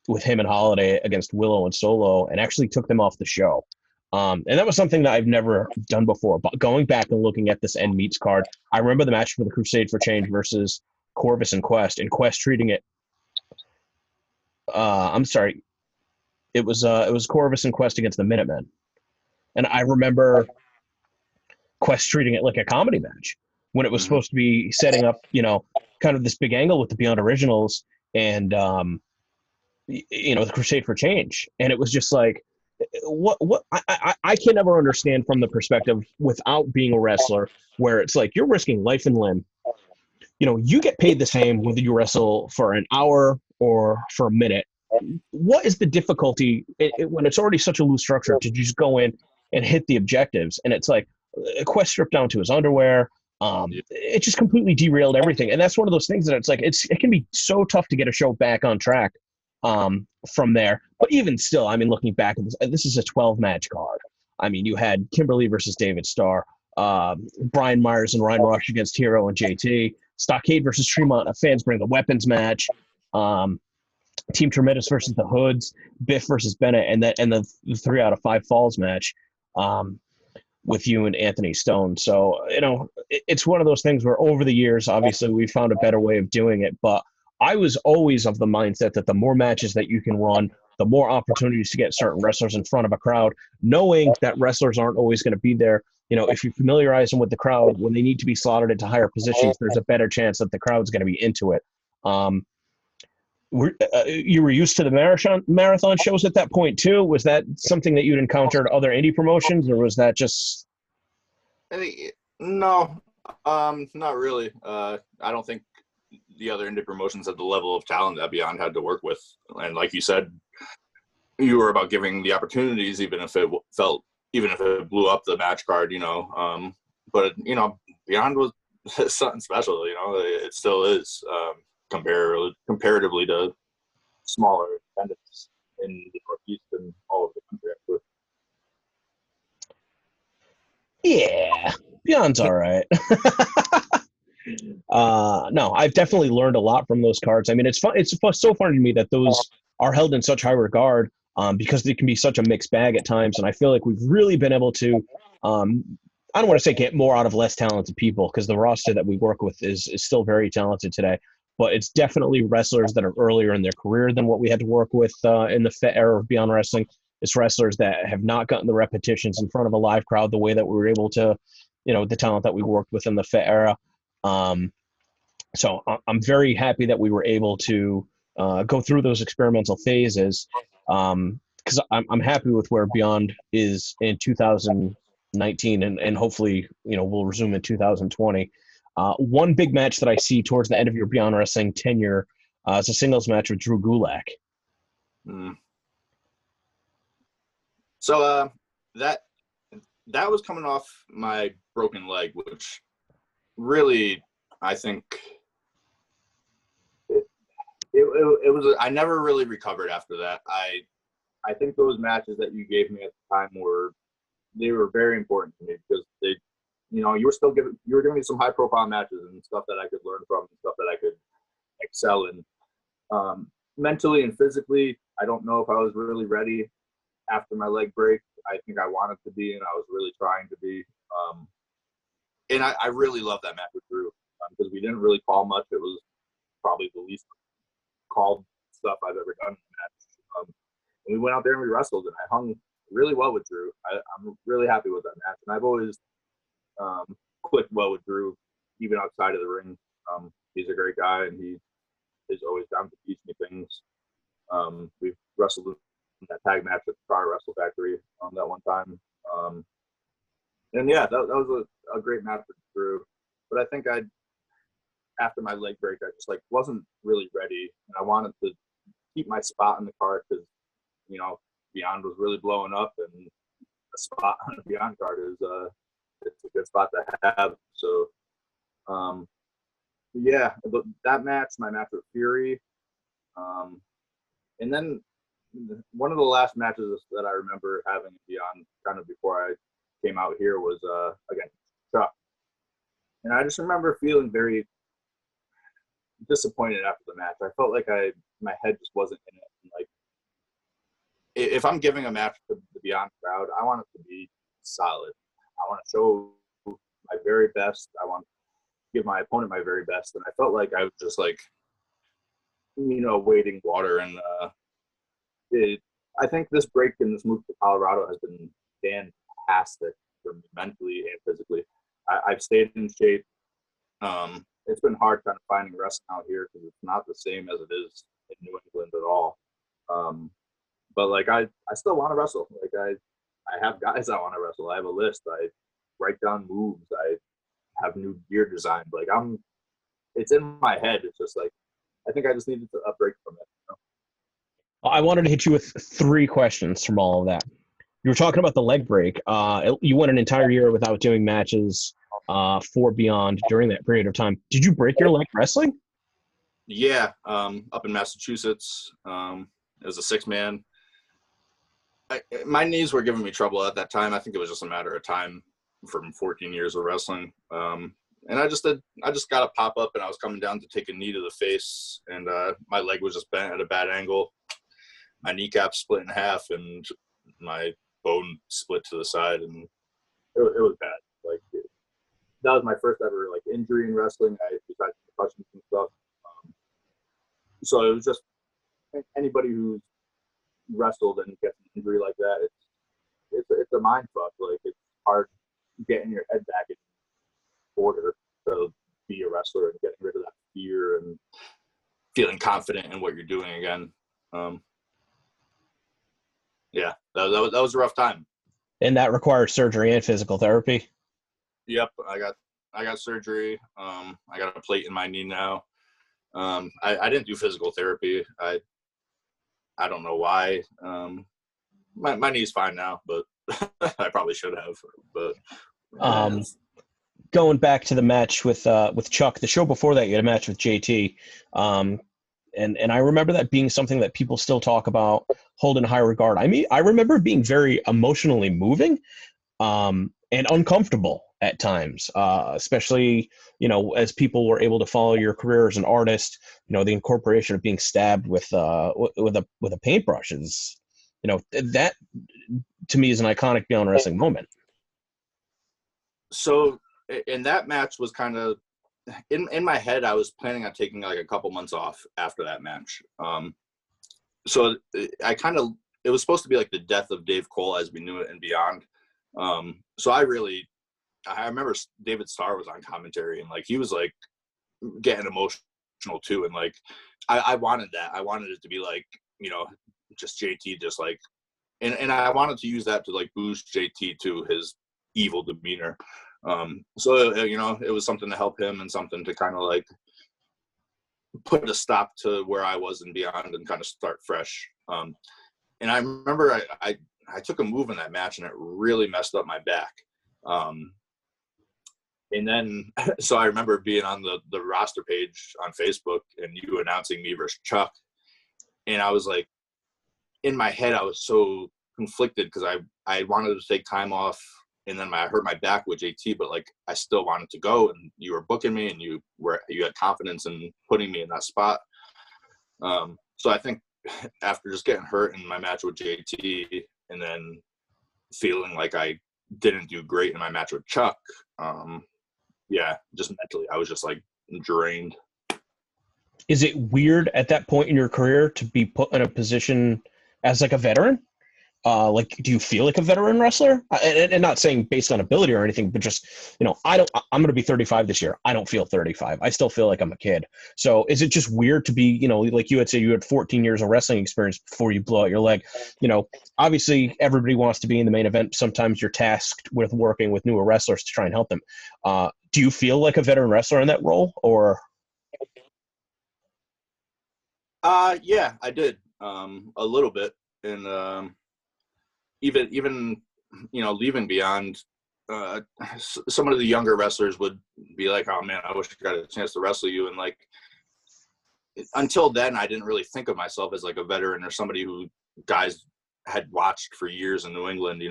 with him and Holiday against Willow and Solo, and actually took them off the show. And that was something that I've never done before. But going back and looking at this End Meets card, I remember the match for the Crusade for Change versus Corvus and Quest treating it. I'm sorry. It was Corvus and Quest against the Minutemen. And I remember Quest treating it like a comedy match when it was supposed to be setting up, kind of this big angle with the Beyond Originals and, the Crusade for Change. And it was just like, what I can never understand from the perspective without being a wrestler, where it's like you're risking life and limb. You get paid the same whether you wrestle for an hour or for a minute. What is the difficulty when it's already such a loose structure to just go in and hit the objectives? And it's like Quest stripped down to his underwear. It just completely derailed everything. And that's one of those things that it's like, it can be so tough to get a show back on track from there. But even still, I mean, looking back at this is a 12-match card. I mean, you had Kimberly versus David Starr, Brian Myers and Ryan Rush against Hero and JT, Stockade versus Tremont, a Fans Bring the Weapons match, Team Tremendous versus the Hoods, Biff versus Bennett, and the 3 out of 5 falls match with you and Anthony Stone. So, it's one of those things where over the years, obviously, we found a better way of doing it. But I was always of the mindset that the more matches that you can run, the more opportunities to get certain wrestlers in front of a crowd, knowing that wrestlers aren't always going to be there. If you familiarize them with the crowd when they need to be slotted into higher positions, there's a better chance that the crowd's going to be into it. You were used to the marathon shows at that point too. Was that something that you'd encountered other indie promotions, or was that just? I think no, not really. I don't think the other indie promotions had the level of talent that Beyond had to work with. And like you said, you were about giving the opportunities, even if it blew up the match card, but Beyond was something special, it still is, comparatively to smaller independents in the Northeast and all of the country, actually. Yeah, Beyond's all right. No, I've definitely learned a lot from those cards. I mean, it's fun. It's so funny to me that those are held in such high regard, because they can be such a mixed bag at times. And I feel like we've really been able to, I don't want to say get more out of less talented people, because the roster that we work with is still very talented today. But it's definitely wrestlers that are earlier in their career than what we had to work with in the era of Beyond Wrestling. It's wrestlers that have not gotten the repetitions in front of a live crowd the way that we were able to, the talent that we worked with in the FIT era. So I'm very happy that we were able to go through those experimental phases, because I'm happy with where Beyond is in 2019, and hopefully we'll resume in 2020. One big match that I see towards the end of your Beyond Wrestling tenure is a singles match with Drew Gulak. So that was coming off my broken leg, which really, I think it was. I never really recovered after that. I think those matches that you gave me at the time were very important to me, because they, you were giving me some high profile matches and stuff that I could learn from and stuff that I could excel in. Mentally and physically, I don't know if I was really ready after my leg break. I think I wanted to be, and I was really trying to be. And I really love that match with Drew, because we didn't really call much. It was probably the least called stuff I've ever done in the match. And we went out there and we wrestled, and I hung really well with Drew. I'm really happy with that match, and I've always clicked well with Drew, even outside of the ring. He's a great guy, and he is always down to teach me things. We've wrestled in that tag match at the Prior Wrestle Factory that one time. And yeah, that was a great match with Drew. But I think after my leg break, I just wasn't really ready, and I wanted to keep my spot in the card, because Beyond was really blowing up, and a spot on the Beyond card is it's a good spot to have. So yeah, that match, my match with Fury, and then one of the last matches that I remember having Beyond, kind of before I came out here, was against Chuck. And I just remember feeling very disappointed after the match. I felt like my head just wasn't in it. And if I'm giving a match to the Beyond crowd, I want it to be solid. I want to show my very best. I want to give my opponent my very best. And I felt like I was just wading water. And I think this break and this move to Colorado has been fantastic for me, mentally and physically. I've stayed in shape. It's been hard kind of finding wrestling out here, because it's not the same as it is in New England at all. But I still want to wrestle. I have guys I want to wrestle. I have a list. I write down moves. I have new gear designed. It's in my head. It's just I think I just needed a break from it. I wanted to hit you with 3 questions from all of that. You were talking about the leg break. You went an entire year without doing matches for Beyond during that period of time. Did you break your leg wrestling? Yeah, up in Massachusetts. It was a 6-man. My knees were giving me trouble at that time. I think it was just a matter of time from 14 years of wrestling. And I just got a pop up, and I was coming down to take a knee to the face, and my leg was just bent at a bad angle. My kneecap split in half, and my bone split to the side, and it was bad. That was my first ever injury in wrestling. Besides concussions and stuff. So it was just anybody who's wrestled and gets an injury like that, it's a mind fuck. Like, it's hard getting your head back in order to be a wrestler and getting rid of that fear and feeling confident in what you're doing again. Yeah, that was a rough time. And that requires surgery and physical therapy. Yep, I got surgery. I got a plate in my knee now. I didn't do physical therapy. I don't know why. My knee's fine now, but I probably should have. But going back to the match with Chuck, the show before that, you had a match with JT. And I remember that being something that people still talk about, hold in high regard. I mean, I remember being very emotionally moving, and uncomfortable at times, especially, as people were able to follow your career as an artist. The incorporation of being stabbed with a paintbrush is, that to me is an iconic Beyond Wrestling moment. So, and that match was kind of in my head. I was planning on taking like a couple months off after that match. So it was supposed to be like the death of Dave Cole as we knew it and beyond. So I remember David Starr was on commentary, and like he was like getting emotional too, and like I wanted that. I wanted it to be like, just JT, just like, and I wanted to use that to like boost JT to his evil demeanor. So it was something to help him and something to kind of like put a stop to where I was and beyond and kind of start fresh. And I remember I took a move in that match and it really messed up my back. And then, so I remember being on the roster page on Facebook and you announcing me versus Chuck. And I was like, in my head, I was so conflicted because I wanted to take time off, and then I hurt my back with JT, but like I still wanted to go, and you were booking me and you had confidence in putting me in that spot. So I think after just getting hurt in my match with JT and then feeling like I didn't do great in my match with Chuck, just mentally, I was just like drained. Is it weird at that point in your career to be put in a position as like a veteran? Like, do you feel like a veteran wrestler? And not saying based on ability or anything, but just, I'm going to be 35 this year. I don't feel 35. I still feel like I'm a kid. So is it just weird to be, like you had said, you had 14 years of wrestling experience before you blow out your leg? Obviously everybody wants to be in the main event. Sometimes you're tasked with working with newer wrestlers to try and help them. Do you feel like a veteran wrestler in that role, or? Yeah, I did. A little bit. And, even leaving Beyond, some of the younger wrestlers would be like, oh man, I wish I got a chance to wrestle you. And like, until then, I didn't really think of myself as like a veteran or somebody who guys had watched for years in New England,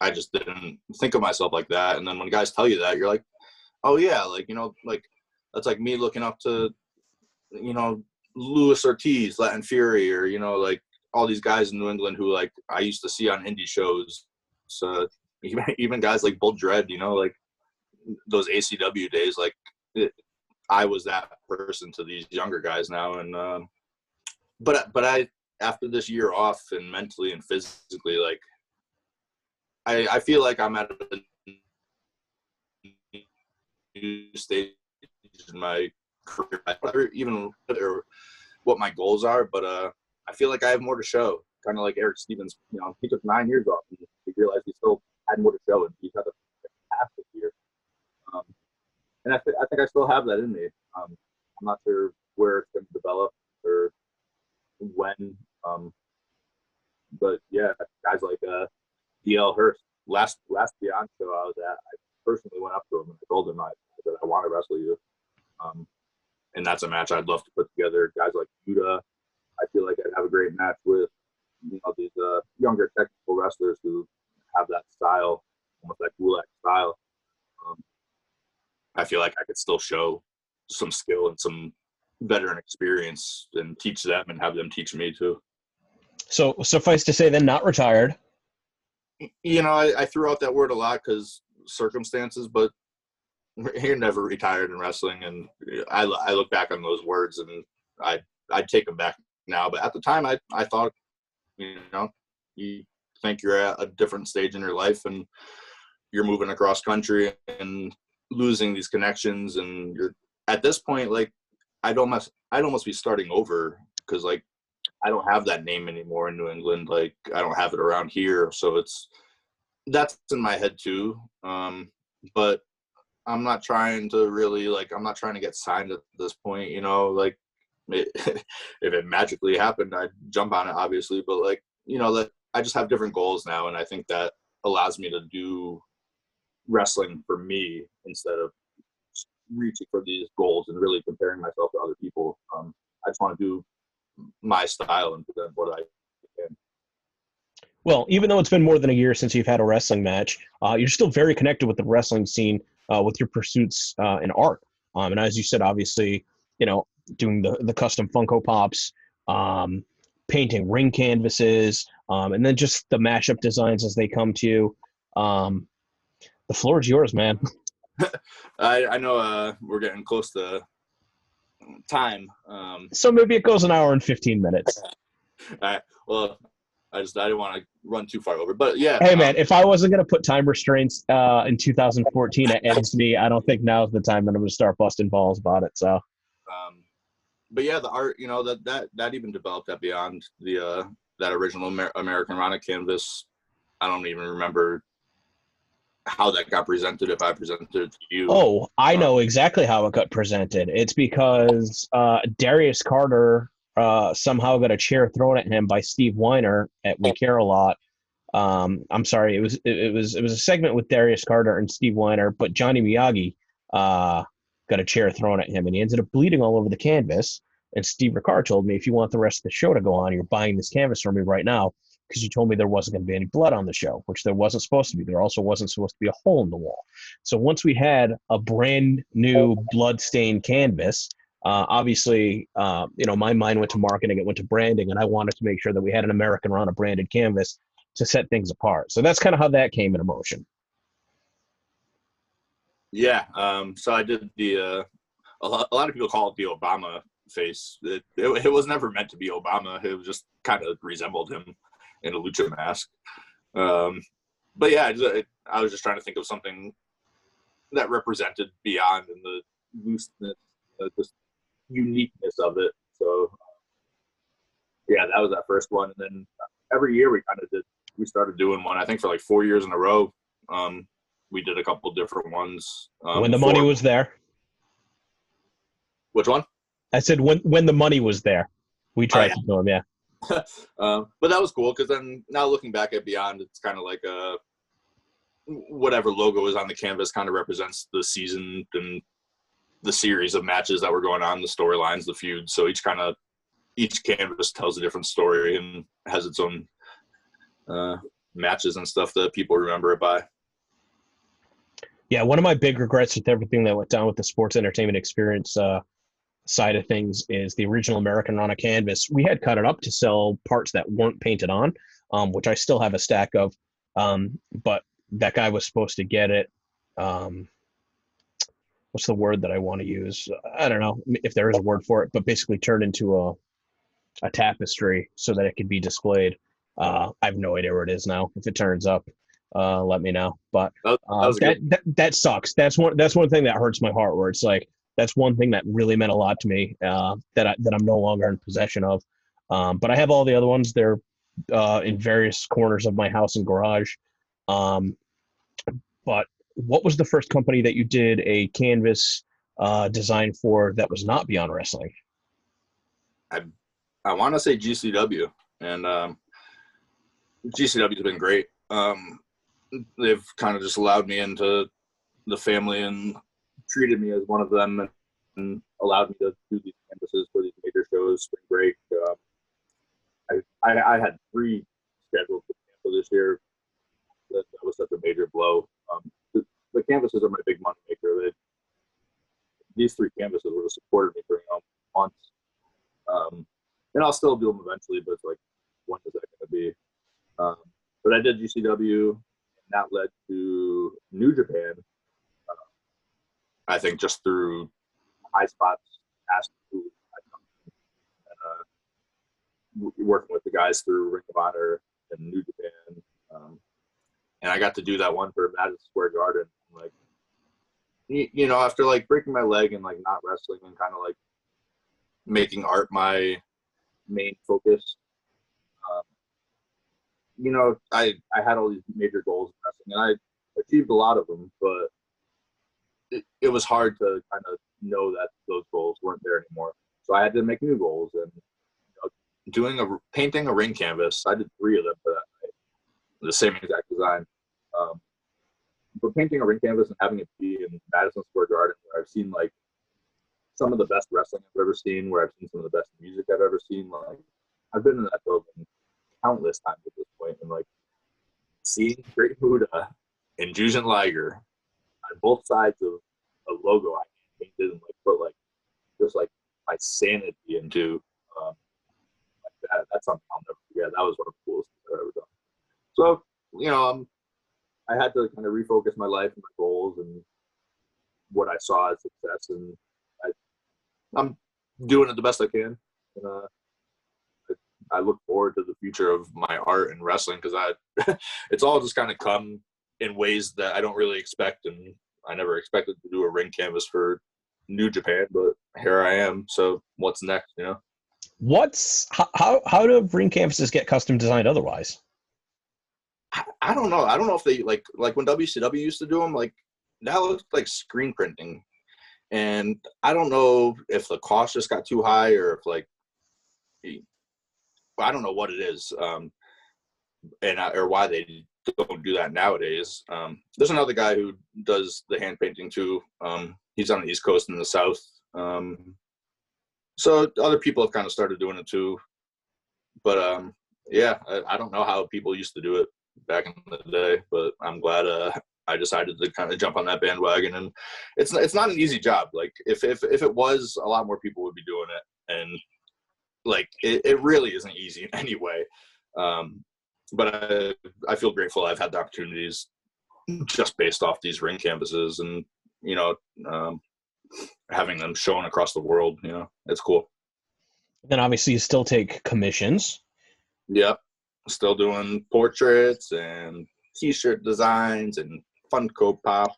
I just didn't think of myself like that. And then when guys tell you that, you're like, oh yeah, like, like that's like me looking up to, Luis Ortiz, Latin Fury, or, like all these guys in New England who like I used to see on indie shows. So even guys like Bull Dread, like those ACW days, like I was that person to these younger guys now. And, but I, after this year off and mentally and physically, like I feel like I'm at a new stage in my career, even what my goals are, but I feel like I have more to show. Kind of like Eric Stevens, he took 9 years off and he realized he still had more to show, and he's had a fantastic year. And I think I still have that in me. I'm not sure where it's going to develop or when, but yeah, guys like DL Hurst, last Beyond show I was at, I personally went up to him and I told him I said, I want to wrestle you. And that's a match I'd love to put together. Guys like Yuta, I feel like I'd have a great match with, these younger technical wrestlers who have that style, almost that Gulak style. I feel like I could still show some skill and some veteran experience and teach them and have them teach me too. So suffice to say, then, not retired. I threw out that word a lot because circumstances, but you're never retired in wrestling. And I look back on those words and I'd take them back now. But at the time, I thought, you think you're at a different stage in your life and you're moving across country and losing these connections, and you're at this point, like, I'd almost be starting over, because like I don't have that name anymore in New England. Like, I don't have it around here, so that's in my head too. But I'm not trying to really, like, I'm not trying to get signed at this point, like, if it magically happened, I'd jump on it, obviously. But like, that I just have different goals now, and I think that allows me to do wrestling for me instead of reaching for these goals and really comparing myself to other people. I just want to do my style and present what I can. Well, even though it's been more than a year since you've had a wrestling match, you're still very connected with the wrestling scene, with your pursuits in art. And as you said, obviously, doing the custom Funko Pops, painting ring canvases, and then just the mashup designs as they come to you. The floor is yours, man. I know we're getting close to time. So maybe it goes an hour and 15 minutes. All right. Well, I didn't want to run too far over, but yeah. Hey, man, if I wasn't going to put time restraints in 2014 at NXT, I don't think now's the time that I'm going to start busting balls about it. So, but yeah, the art, that even developed that beyond the that original American Rana canvas. I don't even remember how that got presented, if I presented it to you. Oh, I know exactly how it got presented. It's because Darius Carter somehow got a chair thrown at him by Steve Weiner at We Care a Lot. I'm sorry, it was a segment with Darius Carter and Steve Weiner, but Johnny Miyagi got a chair thrown at him, and he ended up bleeding all over the canvas. And Steve Ricard told me, if you want the rest of the show to go on, you're buying this canvas from me right now, because you told me there wasn't going to be any blood on the show, which there wasn't supposed to be. There also wasn't supposed to be a hole in the wall. So once we had a brand new blood-stained canvas, obviously, my mind went to marketing, it went to branding, and I wanted to make sure that we had an American Rana branded canvas to set things apart. So that's kind of how that came into motion. Yeah. So I did a lot of people call it the Obama face. It was never meant to be Obama. It was just kind of resembled him in a lucha mask. But yeah, I was just trying to think of something that represented beyond and the looseness, just uniqueness of it. So yeah, that was that first one. And then every year we started doing one, I think for like 4 years in a row. We did a couple different ones. When the money was there. Which one? I said when the money was there. We tried to do them, yeah. But that was cool, because then now looking back at Beyond, it's kind of like whatever logo is on the canvas kind of represents the season and the series of matches that were going on, the storylines, the feuds. So each canvas tells a different story and has its own matches and stuff that people remember it by. Yeah, one of my big regrets with everything that went down with the sports entertainment experience side of things is the original American Rana canvas. We had cut it up to sell parts that weren't painted on, which I still have a stack of. But that guy was supposed to get it. What's the word that I want to use? I don't know if there is a word for it, but basically turned into a tapestry so that it could be displayed. I have no idea where it is now. If it turns up, let me know. But that sucks. That's one thing that hurts my heart, where it's like, that's one thing that really meant a lot to me, that I'm no longer in possession of. But I have all the other ones. They're in various corners of my house and garage. But what was the first company that you did a canvas design for that was not Beyond Wrestling? I want to say GCW, and GCW's been great. They've kind of just allowed me into the family and treated me as one of them, and allowed me to do these canvases for these major shows, spring break. I had 3 scheduled to cancel this year. That was such a major blow. The canvases are my big money maker. These 3 canvases would have supported me for months. And I'll still do them eventually, but it's like, when is that going to be? But I did GCW, and that led to New Japan. I think just through High Spots asked who I'd come to. working with the guys through Ring of Honor and New Japan. And I got to do that one for Madison Square Garden. Like, you know, after like breaking my leg and like not wrestling and kind of like making art my main focus, you know, I had all these major goals in wrestling, and I achieved a lot of them, but it was hard to kind of know that those goals weren't there anymore. So I had to make new goals, and painting a ring canvas. I did 3 of them for that night, the same exact design. But painting a ring canvas and having it be in Madison Square Garden, where I've seen like some of the best wrestling I've ever seen, where I've seen some of the best music I've ever seen. Like, I've been in that building countless times at this point, and like seeing Great Muda and Jushin Liger on both sides of a logo I painted and like put like just like my sanity into. That's something I'll never forget. That was one of the coolest things I've ever done. So, you know, I had to kind of refocus my life and my goals and what I saw as success, and I'm doing it the best I can. And I look forward to the future of my art and wrestling, because it's all just kind of come in ways that I don't really expect, and I never expected to do a ring canvas for New Japan, but here I am. So what's next, you know? How do ring canvases get custom designed otherwise? I don't know. I don't know if they like when WCW used to do them, like that looked like screen printing, and I don't know if the cost just got too high, or if like I don't know what it is, or why they don't do that nowadays. There's another guy who does the hand painting too. He's on the East Coast and the South. So other people have kind of started doing it too. But yeah, I don't know how people used to do it back in the day, but I'm glad I decided to kind of jump on that bandwagon. And it's not an easy job. Like if it was, a lot more people would be doing it, and like it really isn't easy in any way. But I feel grateful I've had the opportunities just based off these ring canvases, and you know, having them shown across the world. You know, it's cool. Then obviously you still take commissions. Yep. Still doing portraits and t-shirt designs and Funko Pops.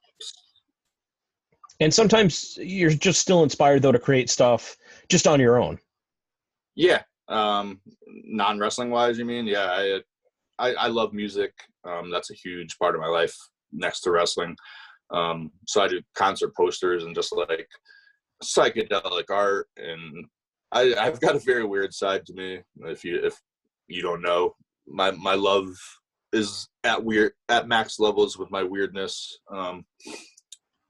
And sometimes you're just still inspired, though, to create stuff just on your own. Yeah. Non-wrestling wise, you mean? Yeah, I love music. That's a huge part of my life next to wrestling. So I do concert posters and just like psychedelic art, and I've got a very weird side to me. If you don't know, my love is at max levels with my weirdness.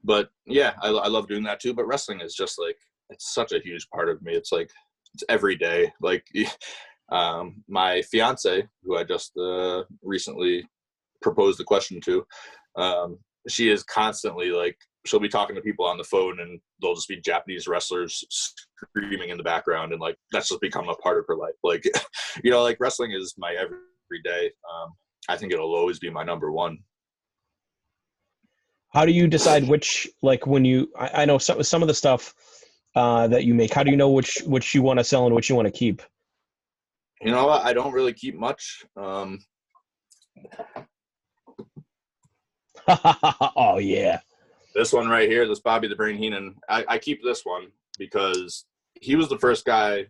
But yeah, I love doing that too. But wrestling is just like, it's such a huge part of me. It's like, it's every day. Like my fiance, who I just recently proposed the question to, she is constantly like, she'll be talking to people on the phone, and they'll just be Japanese wrestlers screaming in the background, and like that's just become a part of her life. Like, you know, like wrestling is my everyday. I think it'll always be my number one. How do you decide which, like when you, I know some of the stuff that you make, how do you know which you want to sell and which you want to keep? You know what? I don't really keep much. Oh yeah. This one right here, this Bobby the Brain Heenan, I keep this one because he was the first guy,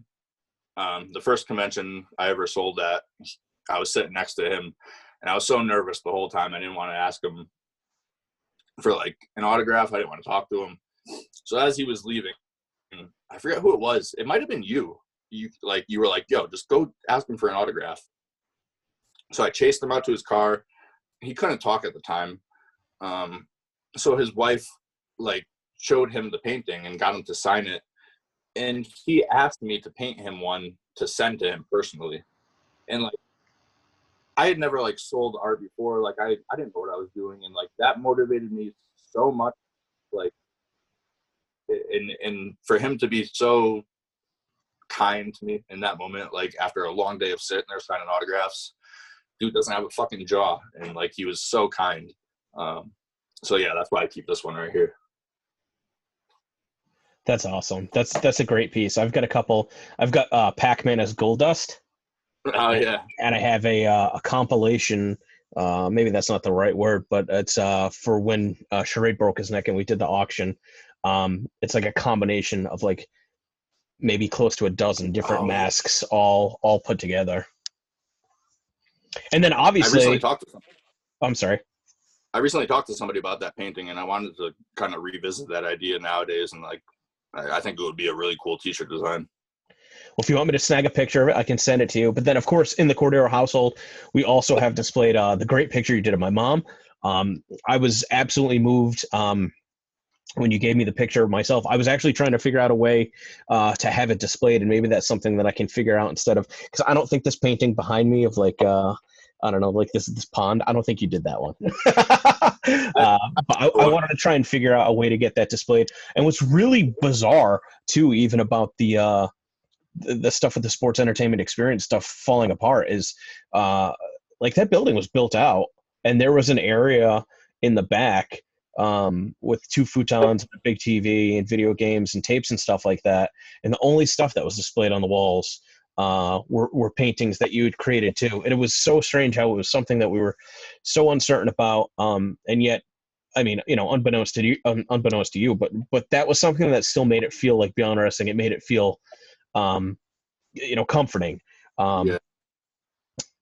the first convention I ever sold at. I was sitting next to him, and I was so nervous the whole time. I didn't want to ask him for like an autograph. I didn't want to talk to him. So as he was leaving, I forget who it was. It might have been you. You were like, yo, just go ask him for an autograph. So I chased him out to his car. He couldn't talk at the time. So his wife like showed him the painting and got him to sign it. And he asked me to paint him one to send to him personally. And like, I had never like sold art before. Like I didn't know what I was doing. And like, that motivated me so much. Like, and for him to be so kind to me in that moment, like after a long day of sitting there signing autographs, dude doesn't have a fucking jaw. And like, he was so kind. So yeah, that's why I keep this one right here. That's awesome. That's a great piece. I've got a couple. I've got Pac-Man as Gold Dust. Oh yeah. And I have a compilation. Maybe that's not the right word, but it's for when Charade broke his neck and we did the auction. It's like a combination of like maybe close to a dozen different Oh, masks all put together. And then I recently obviously, talked to I'm sorry. I recently talked to somebody about that painting, and I wanted to kind of revisit that idea nowadays. And like, I think it would be a really cool T-shirt design. Well, if you want me to snag a picture of it, I can send it to you. But then, of course, in the Cordero household, we also have displayed the great picture you did of my mom. I was absolutely moved when you gave me the picture of myself. I was actually trying to figure out a way to have it displayed, and maybe that's something that I can figure out instead of, because I don't think this painting behind me of like I don't know, like this pond. I don't think you did that one. But I wanted to try and figure out a way to get that displayed. And what's really bizarre too, even about the stuff with the sports entertainment experience stuff falling apart, is like that building was built out, and there was an area in the back with two futons and a big TV and video games and tapes and stuff like that. And the only stuff that was displayed on the walls were paintings that you had created too. And it was so strange how it was something that we were so uncertain about. And yet, I mean, you know, unbeknownst to you, but that was something that still made it feel like Beyond Wrestling. It made it feel, you know, comforting. Yeah,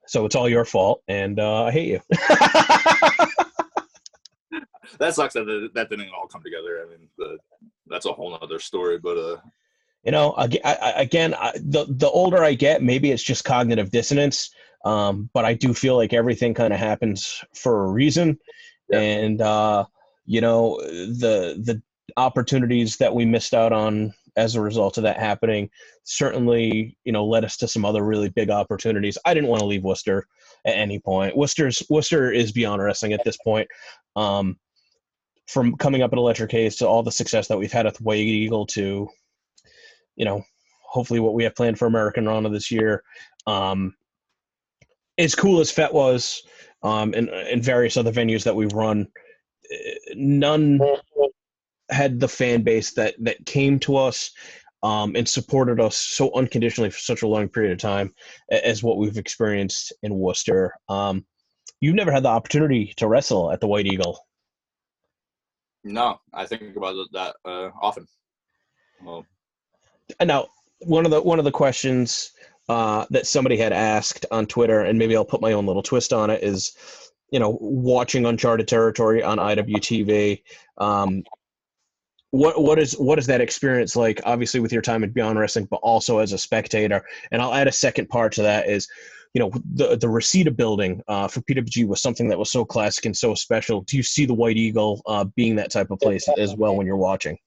So it's all your fault, and I hate you. that sucks that didn't all come together. I mean, that's a whole other story. But You know, again, the older I get, maybe it's just cognitive dissonance. But I do feel like everything kind of happens for a reason, yeah, and you know, the opportunities that we missed out on as a result of that happening certainly, you know, led us to some other really big opportunities. I didn't want to leave Worcester at any point. Worcester is Beyond Wrestling at this point. Um, from coming up at Electric Case to all the success that we've had at the White Eagle to, you know, hopefully what we have planned for American Rana this year. Um, as cool as FET was, and various other venues that we've run, none had the fan base that came to us and supported us so unconditionally for such a long period of time as what we've experienced in Worcester. You've never had the opportunity to wrestle at the White Eagle. no, I think about that often. Well, And now, one of the questions that somebody had asked on Twitter, and maybe I'll put my own little twist on it, is, you know, watching Uncharted Territory on IWTV. What is that experience like? Obviously, with your time at Beyond Wrestling, but also as a spectator. And I'll add a second part to that is, you know, the Reseda building for PWG was something that was so classic and so special. Do you see the White Eagle being that type of place as well when you're watching?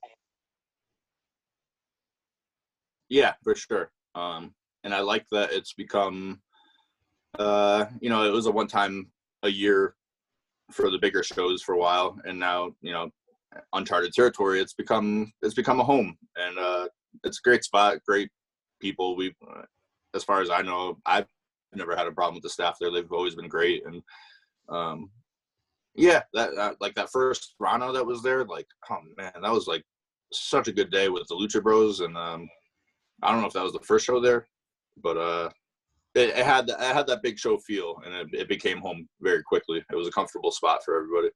yeah, for sure. And I like that it's become, you know, it was a one time a year for the bigger shows for a while, and now, you know, Uncharted Territory, it's become a home, and it's a great spot, great people. We, as far as I know, I've never had a problem with the staff there. They've always been great, and yeah, that like that first Rana that was there, like, oh man, that was like such a good day with the Lucha Bros, and I don't know if that was the first show there, but it had that big show feel, and it became home very quickly. It was a comfortable spot for everybody.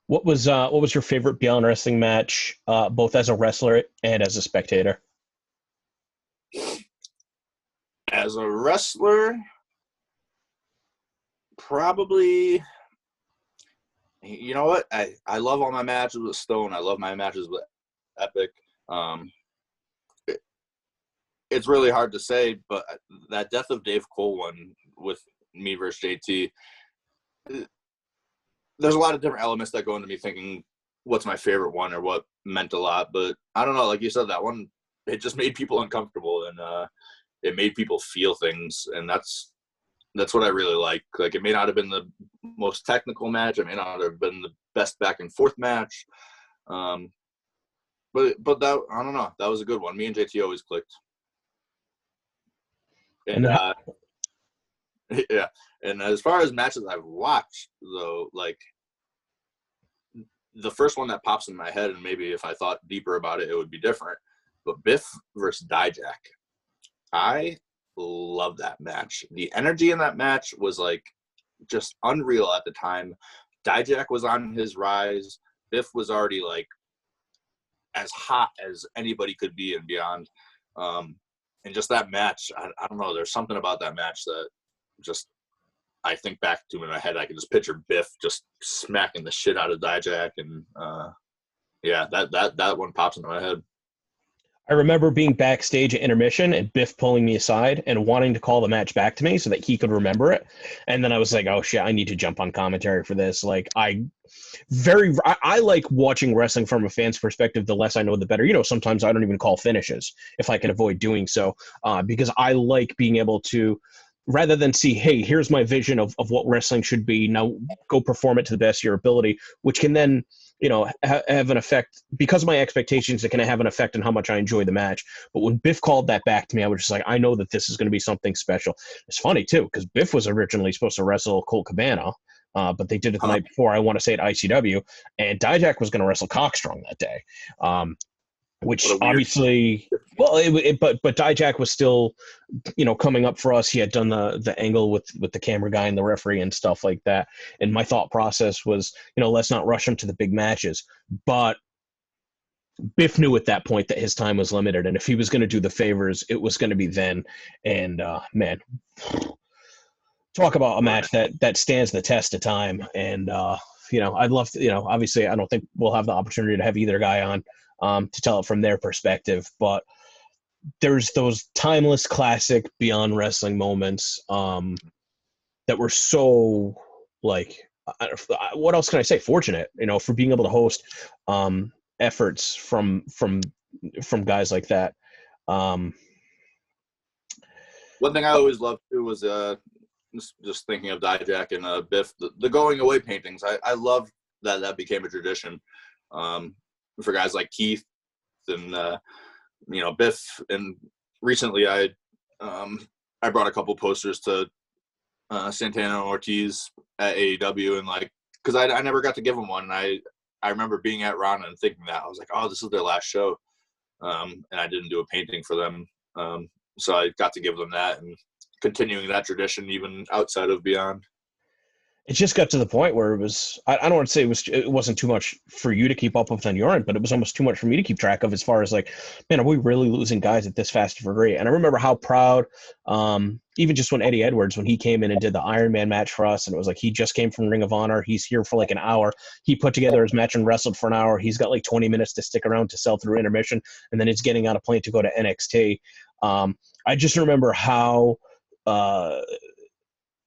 What was your favorite Beyond Wrestling match, both as a wrestler and as a spectator? As a wrestler, probably, you know what? I love all my matches with Stone. I love my matches with Epic. It's really hard to say, but that Death of Dave Cole one with me versus JT, there's a lot of different elements that go into me thinking what's my favorite one or what meant a lot. But I don't know, like you said, that one, it just made people uncomfortable, and it made people feel things, and that's what I really like. Like, it may not have been the most technical match, it may not have been the best back and forth match, but that, I don't know, that was a good one. Me and JT always clicked. And yeah, and as far as matches I've watched, though, like, the first one that pops in my head, and maybe if I thought deeper about it, it would be different, but Biff versus Dijak. I love that match. The energy in that match was like just unreal at the time. Dijak was on his rise. Biff was already like as hot as anybody could be and beyond. And just that match, I don't know. There's something about that match that just, I think back to in my head, I can just picture Biff just smacking the shit out of Dijak, and yeah, that one pops into my head. I remember being backstage at intermission and Biff pulling me aside and wanting to call the match back to me so that he could remember it. And then I was like, oh shit, I need to jump on commentary for this. Like I like watching wrestling from a fan's perspective. The less I know, the better. You know, sometimes I don't even call finishes if I can avoid doing so, because I like being able to, rather than see, hey, here's my vision of what wrestling should be. Now go perform it to the best of your ability, which can then, you know, have an effect because of my expectations. It can have an effect on how much I enjoy the match. But when Biff called that back to me, I was just like, I know that this is going to be something special. It's funny too, because Biff was originally supposed to wrestle Colt Cabana, but they did it the night before, I want to say at ICW, and Dijak was going to wrestle Cockstrong that day. Which obviously, well, but Dijak was still, you know, coming up for us. He had done the angle with the camera guy and the referee and stuff like that. And my thought process was, you know, let's not rush him to the big matches. But Biff knew at that point that his time was limited, and if he was going to do the favors, it was going to be then. And man, talk about a match that stands the test of time. And you know, I'd love to, you know, obviously I don't think we'll have the opportunity to have either guy on to tell it from their perspective, but there's those timeless classic Beyond Wrestling moments that were so, like, what else can I say? Fortunate, you know, for being able to host efforts from guys like that. One thing I always loved too was just thinking of Dijak and Biff, the going away paintings. I love that became a tradition. For guys like Keith and you know, Biff, and recently I brought a couple posters to Santana and Ortiz at AEW, and like, because I never got to give them one, and I remember being at Rana and thinking that I was like, oh, this is their last show, and I didn't do a painting for them, so I got to give them that, and continuing that tradition even outside of Beyond. It just got to the point where it was, I don't want to say it wasn't too much for you to keep up with on your end, but it was almost too much for me to keep track of, as far as like, man, are we really losing guys at this fast for great? And I remember how proud, even just when Eddie Edwards, when he came in and did the Iron Man match for us, and it was like, he just came from Ring of Honor. He's here for like an hour. He put together his match and wrestled for an hour. He's got like 20 minutes to stick around to sell through intermission, and then he's getting on a plane to go to NXT. I just remember how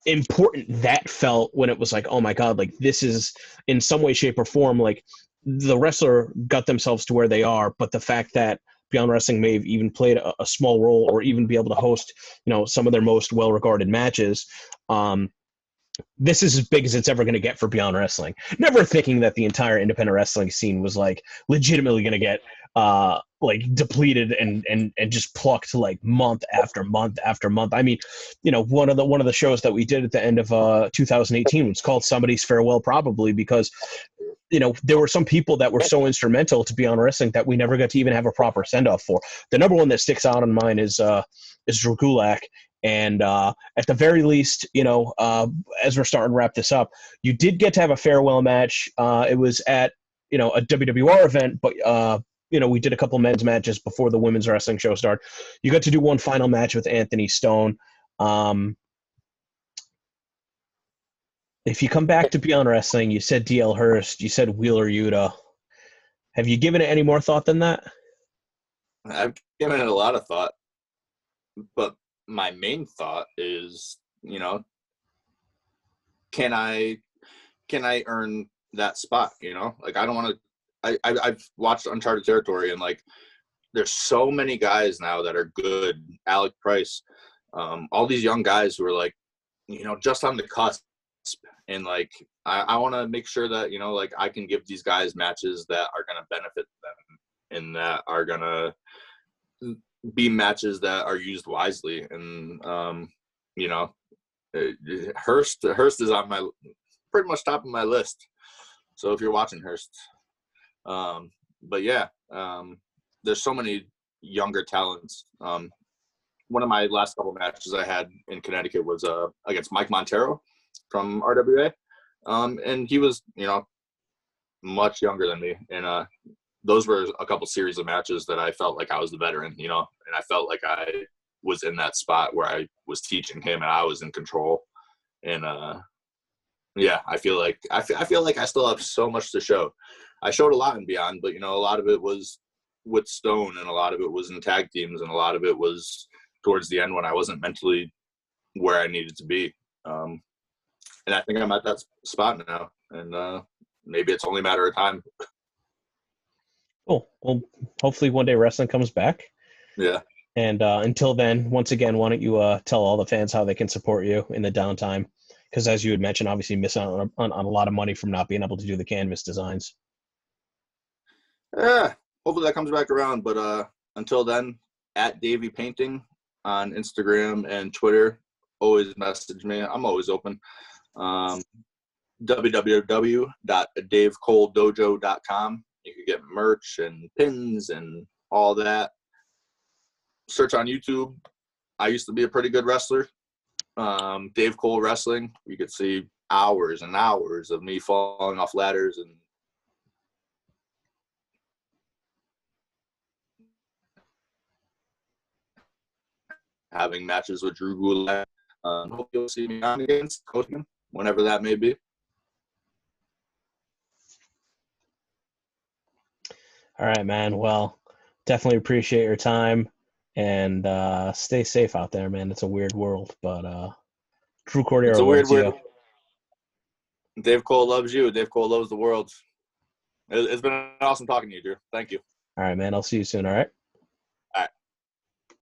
important that felt when it was like, oh my God, like this is in some way, shape, or form, like the wrestler got themselves to where they are, but the fact that Beyond Wrestling may have even played a small role or even be able to host, you know, some of their most well-regarded matches, this is as big as it's ever going to get for Beyond Wrestling. Never thinking that the entire independent wrestling scene was like legitimately going to get like depleted and just plucked like month after month after month. I mean, you know, one of the shows that we did at the end of 2018 was called Somebody's Farewell, probably because, you know, there were some people that were so instrumental to Beyond Wrestling that we never got to even have a proper send-off for. The number one that sticks out on mine is Drew Gulak. And at the very least, you know, as we're starting to wrap this up, you did get to have a farewell match. It was at, you know, a WWR event, but, you know, we did a couple men's matches before the women's wrestling show started. You got to do one final match with Anthony Stone. If you come back to Beyond Wrestling, you said DL Hurst, you said Wheeler Yuta. Have you given it any more thought than that? I've given it a lot of thought, but my main thought is, you know, can I earn that spot? You know, like, I don't want to. I've watched Uncharted Territory, and like, there's so many guys now that are good. Alec Price, all these young guys who are like, you know, just on the cusp, and like, I want to make sure that, you know, like, I can give these guys matches that are going to benefit them and that are going to be matches that are used wisely. And you know, Hurst is on my pretty much top of my list, so if you're watching Hurst, but yeah, there's so many younger talents one of my last couple matches I had in Connecticut was against Mike Montero from RWA. And he was, much younger than me. And those were a couple series of matches that I felt like I was the veteran, and I felt like I was in that spot where I was teaching him and I was in control. And I feel like I still have so much to show. I showed a lot in Beyond, but a lot of it was with Stone, and a lot of it was in tag teams, and a lot of it was towards the end when I wasn't mentally where I needed to be. And I think I'm at that spot now, and maybe it's only a matter of time. Cool. Well, hopefully one day wrestling comes back. Yeah. And until then, once again, why don't you tell all the fans how they can support you in the downtime? Because as you had mentioned, obviously you miss out on a lot of money from not being able to do the canvas designs. Yeah. Hopefully that comes back around. But until then, at Davey Painting on Instagram and Twitter. Always message me. I'm always open. www.davecoledojo.com. You can get merch and pins and all that. Search on YouTube. I used to be a pretty good wrestler. Dave Cole Wrestling. You could see hours and hours of me falling off ladders and having matches with Drew Gulak. Hope you'll see me on against Coachman, whenever that may be. All right, man. Well, definitely appreciate your time, and stay safe out there, man. It's a weird world, but Drew Cordero It's a weird loves world. you. Dave Cole loves you. Dave Cole loves the world. It's been awesome talking to you, Drew. Thank you. All right, man. I'll see you soon, all right?